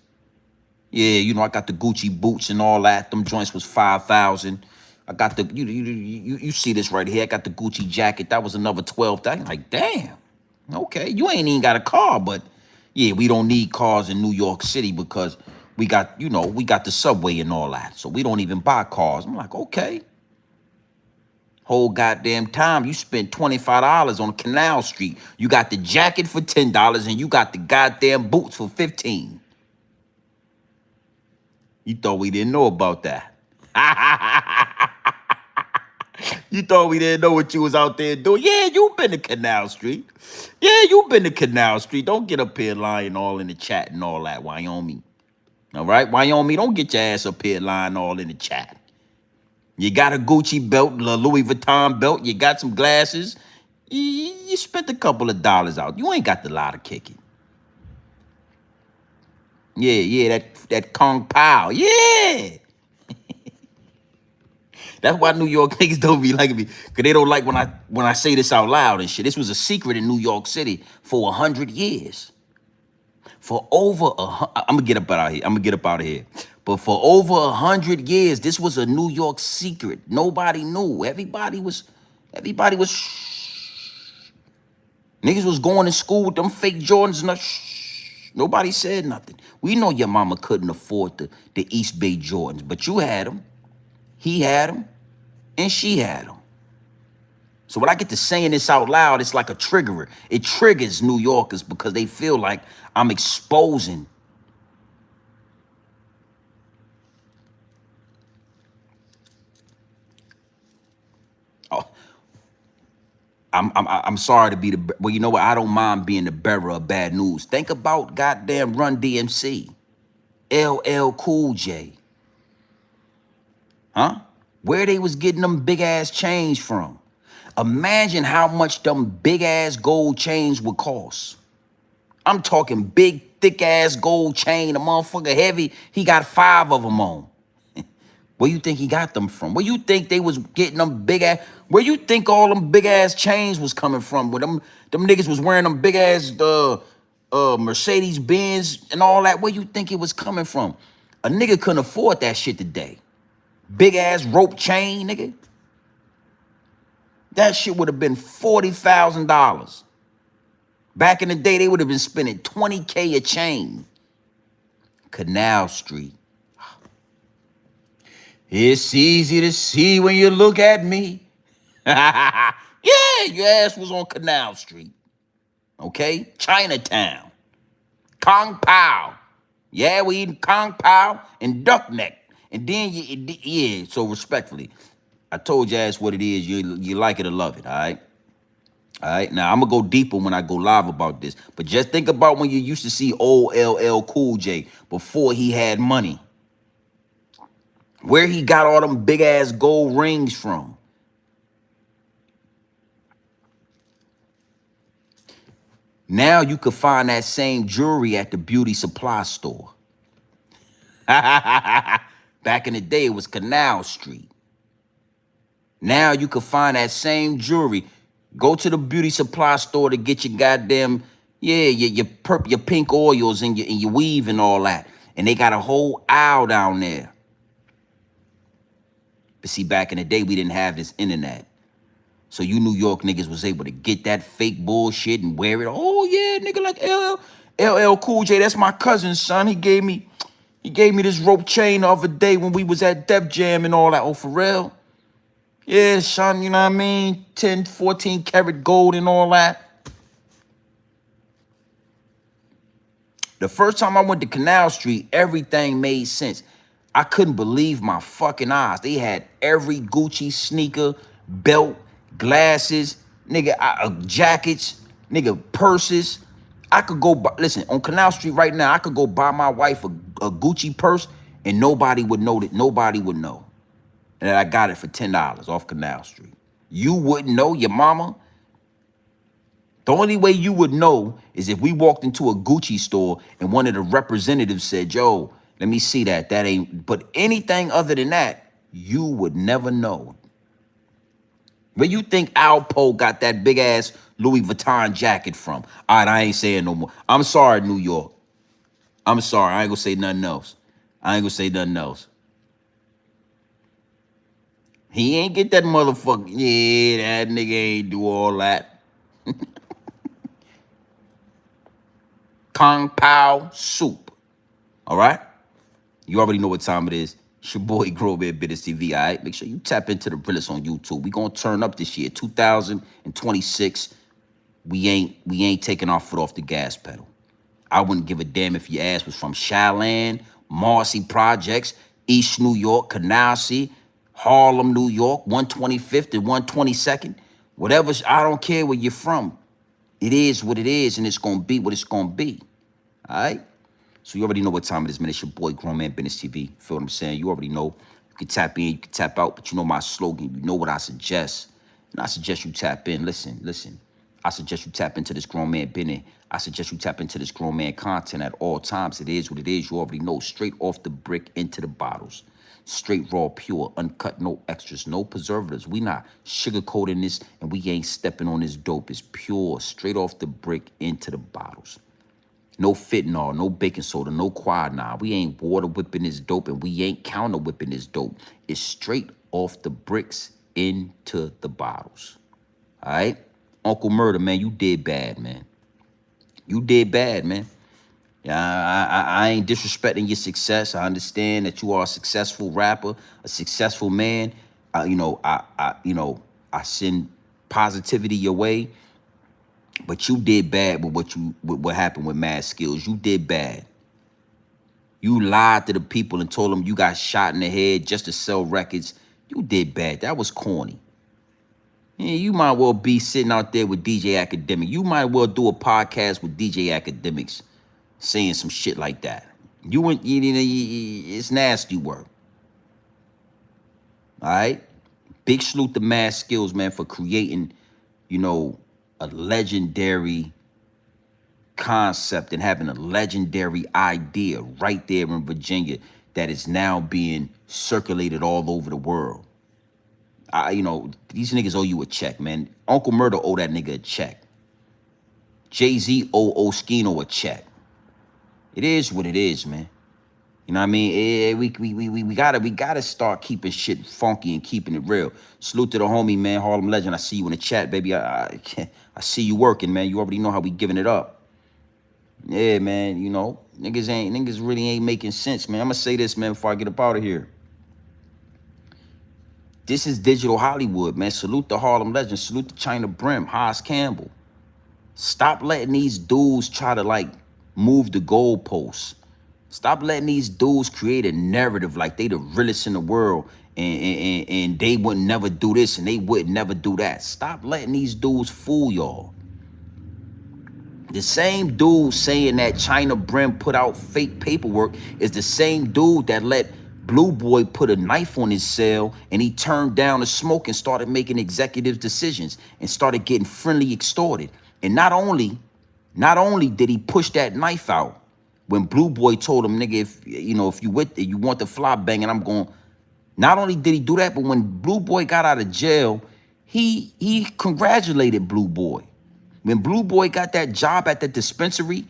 Yeah, you know, I got the Gucci boots and all that. Them joints was 5,000. I got the you see this right here. I got the Gucci jacket. That was another 12,000. Like, damn. Okay, you ain't even got a car, but yeah, we don't need cars in New York City because we got the subway and all that. So we don't even buy cars. I'm like, okay. Whole goddamn time you spent $25 on Canal Street. You got the jacket for $10 and you got the goddamn boots for $15. You thought we didn't know about that. You thought we didn't know what you was out there doing. Yeah, you been to Canal Street. Yeah, you been to Canal Street. Don't get up here lying all in the chat and all that, Wyoming. All right, Wyoming, don't get your ass up here lying all in the chat. You got a Gucci belt, a Louis Vuitton belt. You got some glasses. You spent a couple of dollars out. You ain't got the lot of kicking. Yeah, that Kung Pao. Yeah. That's why New York niggas don't be liking me. Because they don't like when I say this out loud and shit. This was a secret in New York City for 100 years. For over I'm going to get up out of here. But for over 100 years, this was a New York secret. Nobody knew. Everybody was niggas was going to school with them fake Jordans and nobody said nothing. We know your mama couldn't afford the East Bay Jordans, but you had them. He had them. And she had them. So when I get to saying this out loud, it's like a triggerer. It triggers New Yorkers because they feel like I'm exposing. Oh, I'm sorry to be well, you know what? I don't mind being the bearer of bad news. Think about goddamn Run DMC, LL Cool J. Huh? Where they was getting them big ass chains from. Imagine how much them big ass gold chains would cost. I'm talking big, thick ass gold chain, a motherfucker heavy. He got 5 of them on. Where you think he got them from? Where you think they was getting them big ass? Where you think all them big ass chains was coming from? Where them niggas was wearing them big ass Mercedes Benz and all that? Where you think it was coming from? A nigga couldn't afford that shit today. Big ass rope chain, nigga. That shit would have been $40,000. Back in the day, they would have been spending $20K a chain. Canal Street. It's easy to see when you look at me. Yeah, your ass was on Canal Street. Okay? Chinatown. Kung Pao. Yeah, we eating Kung Pao and duck neck. And then, so respectfully, I told your ass what it is. You like it or love it, all right? All right, now I'm going to go deeper when I go live about this. But just think about when you used to see old LL Cool J before he had money. Where he got all them big-ass gold rings from. Now you could find that same jewelry at the beauty supply store. Back in the day, it was Canal Street. Now you can find that same jewelry. Go to the beauty supply store to get your goddamn, Yeah, your pink oils and your weave and all that. And they got a whole aisle down there. But see, back in the day, we didn't have this internet. So you New York niggas was able to get that fake bullshit and wear it. Oh yeah, nigga, like LL Cool J, that's my cousin's son. He gave me this rope chain the other day when we was at Def Jam and all that. Oh, for real? Yeah, son, you know what I mean? 10, 14 karat gold and all that. The first time I went to Canal Street, everything made sense. I couldn't believe my fucking eyes. They had every Gucci sneaker, belt, glasses, nigga, jackets, nigga, purses. I could go buy, listen, on Canal Street right now, I could go buy my wife a Gucci purse and nobody would know that, nobody would know. And I got it for $10 off Canal Street. You wouldn't know, your mama? The only way you would know is if we walked into a Gucci store and one of the representatives said, yo, let me see that. That ain't, but anything other than that, you would never know. Where you think Alpo got that big ass Louis Vuitton jacket from? All right, I ain't saying no more. I'm sorry, New York. I'm sorry. I ain't gonna say nothing else. I ain't gonna say nothing else. He ain't get that motherfucker. Yeah, that nigga ain't do all that. Kung Pao soup. All right? You already know what time it is. It's your boy Grover Business TV, all right? Make sure you tap into the Realest on YouTube. We gonna turn up this year, 2026. We ain't taking our foot off the gas pedal. I wouldn't give a damn if your ass was from Chelan, Marcy Projects, East New York, Canarsie, Harlem, New York, 125th and 122nd. Whatever, I don't care where you're from. It is what it is, and it's gonna be what it's gonna be. All right? So you already know what time it is, man. It's your boy, Grown Man Business TV. Feel what I'm saying? You already know. You can tap in, you can tap out, but you know my slogan. You know what I suggest. And I suggest you tap in. Listen. I suggest you tap into this Grown Man Business. I suggest you tap into this Grown Man content at all times. It is what it is. You already know. Straight off the brick into the bottles. Straight, raw, pure, uncut, no extras, no preservatives. We not sugarcoating this, and we ain't stepping on this dope. It's pure, straight off the brick into the bottles. No fentanyl, no baking soda, no quinine. We ain't water whipping this dope, and we ain't counter whipping this dope. It's straight off the bricks into the bottles. All right? Uncle Murda, man, you did bad, man. You did bad, man. Yeah, I ain't disrespecting your success. I understand that you are a successful rapper, a successful man. I send positivity your way. But you did bad with what happened with Mad Skillz. You did bad. You lied to the people and told them you got shot in the head just to sell records. You did bad. That was corny. Yeah, you might well be sitting out there with DJ Academic. You might well do a podcast with DJ Academics saying some shit like that. It's nasty work. All right? Big salute to Mad Skillz, man, for creating, a legendary concept and having a legendary idea right there in Virginia that is now being circulated all over the world. These niggas owe you a check, man. Uncle Murda owe that nigga a check. Jay-Z owe Oskino a check. It is what it is, man. You know what I mean? We gotta start keeping shit funky and keeping it real. Salute to the homie, man, Harlem Legend. I see you in the chat, baby. I see you working, man. You already know how we giving it up. Yeah, man. Niggas really ain't making sense, man. I'm gonna say this, man, before I get up out of here. This is digital Hollywood, man. Salute to Harlem Legend. Salute to China Brim, Haas Campbell. Stop letting these dudes try to move the goalposts. Stop letting these dudes create a narrative like they the realest in the world and they would never do this and they would never do that. Stop letting these dudes fool y'all. The same dude saying that China Brim put out fake paperwork is the same dude that let Blue Boy put a knife on his cell and he turned down the smoke and started making executive decisions and started getting friendly extorted. And not only did he push that knife out, when Blue Boy told him, nigga, if you want the fly banging, I'm going. Not only did he do that, but when Blue Boy got out of jail, he congratulated Blue Boy. When Blue Boy got that job at the dispensary,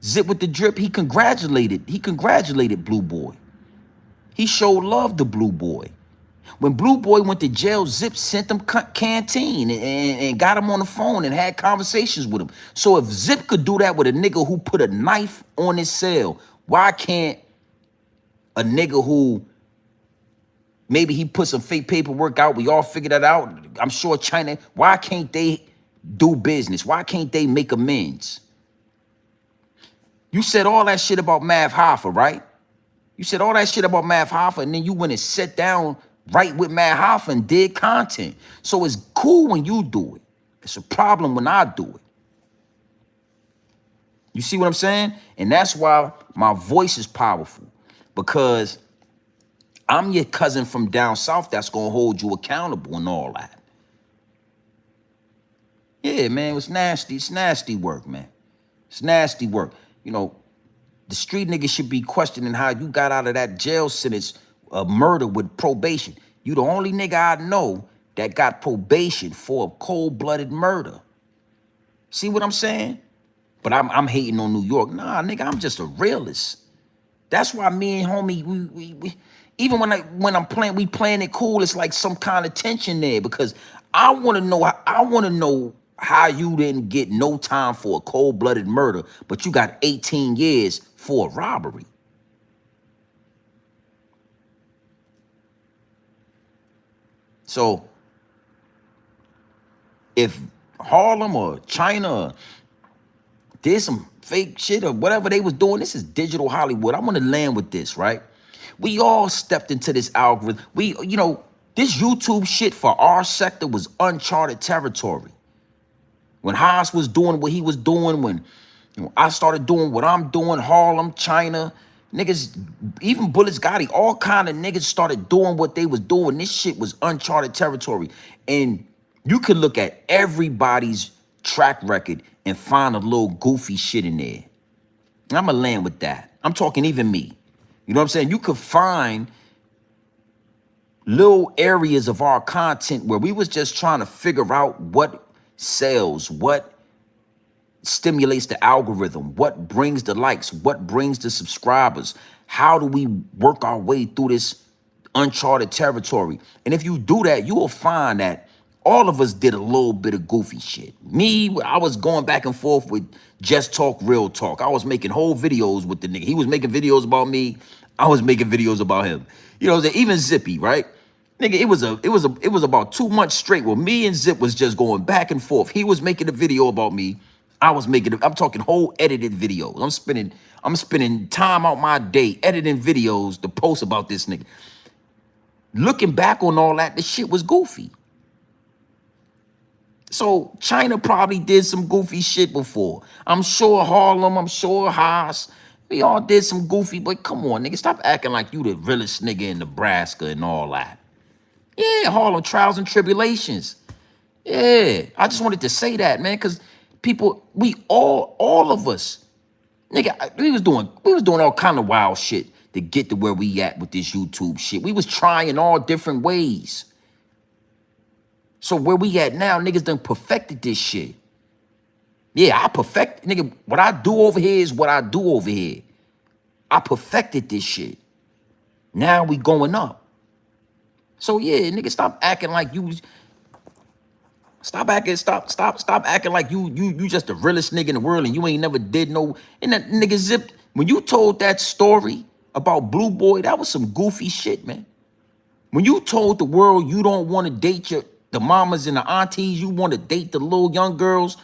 Zip with the Drip, he congratulated Blue Boy. He showed love to Blue Boy. When Blue Boy went to jail, Zip sent him canteen and got him on the phone and had conversations with him. So if Zip could do that with a nigga who put a knife on his cell, why can't a nigga who maybe he put some fake paperwork out, we all figured that out, I'm sure China, why can't they do business? Why can't they make amends? You said all that shit about Mav Hoffa, right? You said all that shit about Mav Hoffa, and then you went and sat down right with Mav Hoffa and did content. So it's cool when you do it. It's a problem when I do it. You see what I'm saying? And that's why my voice is powerful, because I'm your cousin from down south that's gonna hold you accountable and all that. Yeah, man, it's nasty. It's nasty work, man. It's nasty work. You know, the street niggas should be questioning how you got out of that jail sentence of murder with probation. You the only nigga I know that got probation for a cold-blooded murder. See what I'm saying? But I'm hating on New York. Nah, nigga, I'm just a realist. That's why me and homie, we even when I'm playing, we playing it cool, it's like some kind of tension there, because I want to know how you didn't get no time for a cold-blooded murder, but you got 18 years for a robbery. So if Harlem or China did some fake shit or whatever they was doing, this is digital Hollywood. I want to land with this, right? We all stepped into this algorithm. This YouTube shit for our sector was uncharted territory. When Haas was doing what he was doing, when I started doing what I'm doing, Harlem, China, niggas, even Bullets Gotti, all kind of niggas started doing what they was doing. This shit was uncharted territory. And you could look at everybody's track record and find a little goofy shit in there. And I'm going to land with that. I'm talking even me. You know what I'm saying? You could find little areas of our content where we was just trying to figure out what sells, what stimulates the algorithm, what brings the likes, what brings the subscribers. How do we work our way through this uncharted territory? And if you do that, you will find that all of us did a little bit of goofy shit. Me, I was going back and forth with Just Talk, Real Talk. I was making whole videos with the nigga. He was making videos about me. I was making videos about him. You know, even Zippy, right? Nigga, it was about 2 months straight where me and Zip was just going back and forth. He was making a video about me. I'm talking whole edited videos. I'm spending time out my day editing videos to post about this nigga. Looking back on all that, the shit was goofy. So China probably did some goofy shit before. I'm sure Harlem, I'm sure Haas, we all did some goofy, but come on, nigga, stop acting like you the realest nigga in Nebraska and all that. Yeah, Harlem Trials and Tribulations. Yeah, I just wanted to say that, man, because people, all of us, nigga, we was doing all kind of wild shit to get to where we at with this YouTube shit. We was trying all different ways. So where we at now, niggas done perfected this shit. Yeah, nigga, what I do over here is what I do over here. I perfected this shit. Now we going up. So yeah, nigga, stop acting like you just the realest nigga in the world and you ain't never did no. And that nigga Zip, when you told that story about Blue Boy, that was some goofy shit, man. When you told the world you don't want to date the mamas and the aunties, you want to date the little young girls,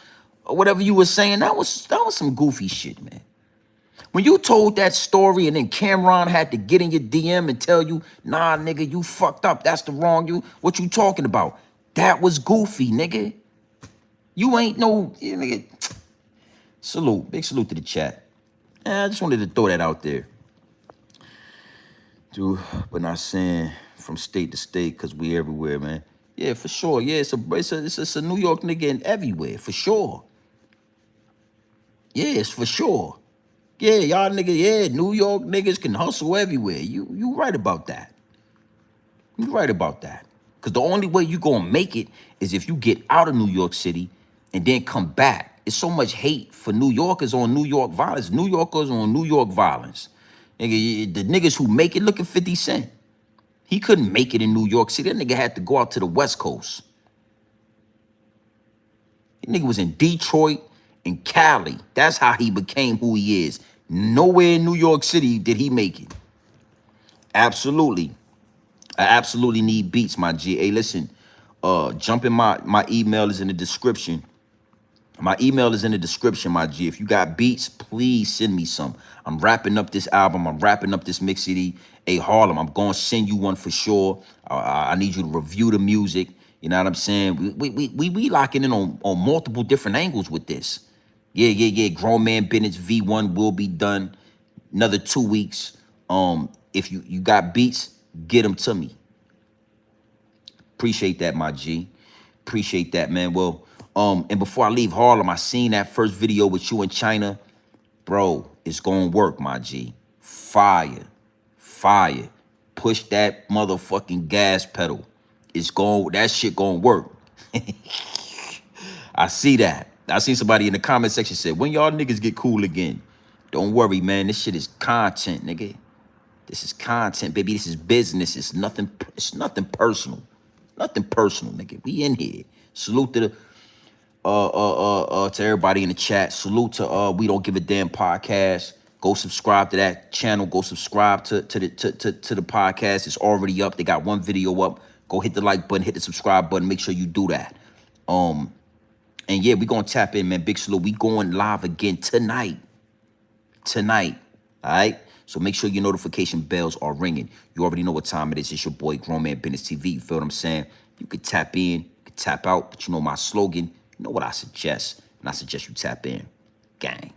or whatever you were saying, that was some goofy shit, man. When you told that story and then Cameron had to get in your DM and tell you, nah, nigga, you fucked up. That's the wrong you. What you talking about? That was goofy, nigga. You ain't no, nigga. Salute. Big salute to the chat. I just wanted to throw that out there. Dude, but not saying from state to state because we everywhere, man. Yeah, for sure. Yeah, it's a New York nigga in everywhere, for sure. Yes, for sure. Yeah, y'all niggas, yeah, New York niggas can hustle everywhere. You right about that. You right about that. Because the only way you gonna make it is if you get out of New York City, and then come back. It's so much hate for New Yorkers on New York violence. New Yorkers on New York violence. Nigga, the niggas who make it, look at 50 Cent. He couldn't make it in New York City. That nigga had to go out to the West Coast. That nigga was in Detroit and Cali. That's how he became who he is. Nowhere in New York City did he make it. Absolutely. I absolutely need beats, my G. Hey, listen, jump in my email is in the description. My email is in the description, my G. If you got beats, please send me some. I'm wrapping up this album. I'm wrapping up this mix CD. Hey, Harlem, I'm going to send you one for sure. I need you to review the music. You know what I'm saying? We locking in on multiple different angles with this. Yeah. Grown Man Business V1 will be done. Another 2 weeks. If you got beats, get them to me. Appreciate that, my G. Appreciate that, man. Well, and before I leave Harlem, I seen that first video with you in China. Bro, it's gonna work, my G. Fire. Fire. Push that motherfucking gas pedal. That shit gonna work. I see that. I seen somebody in the comment section said, when y'all niggas get cool again? Don't worry, man. This shit is content, nigga. This is content, baby. This is business. It's nothing personal. Nothing personal, nigga. We in here. Salute to the to everybody in the chat. Salute to We Don't Give a Damn podcast. Go subscribe to that channel. Go subscribe to the podcast. It's already up. They got one video up. Go hit the like button, hit the subscribe button. Make sure you do that. And yeah, we gonna tap in, man. Big salute. We going live again tonight. Tonight. All right. So make sure your notification bells are ringing. You already know what time it is. It's your boy, Grown Man Business TV. You feel what I'm saying? You could tap in, you could tap out, but you know my slogan. You know what I suggest? And I suggest you tap in. Gang.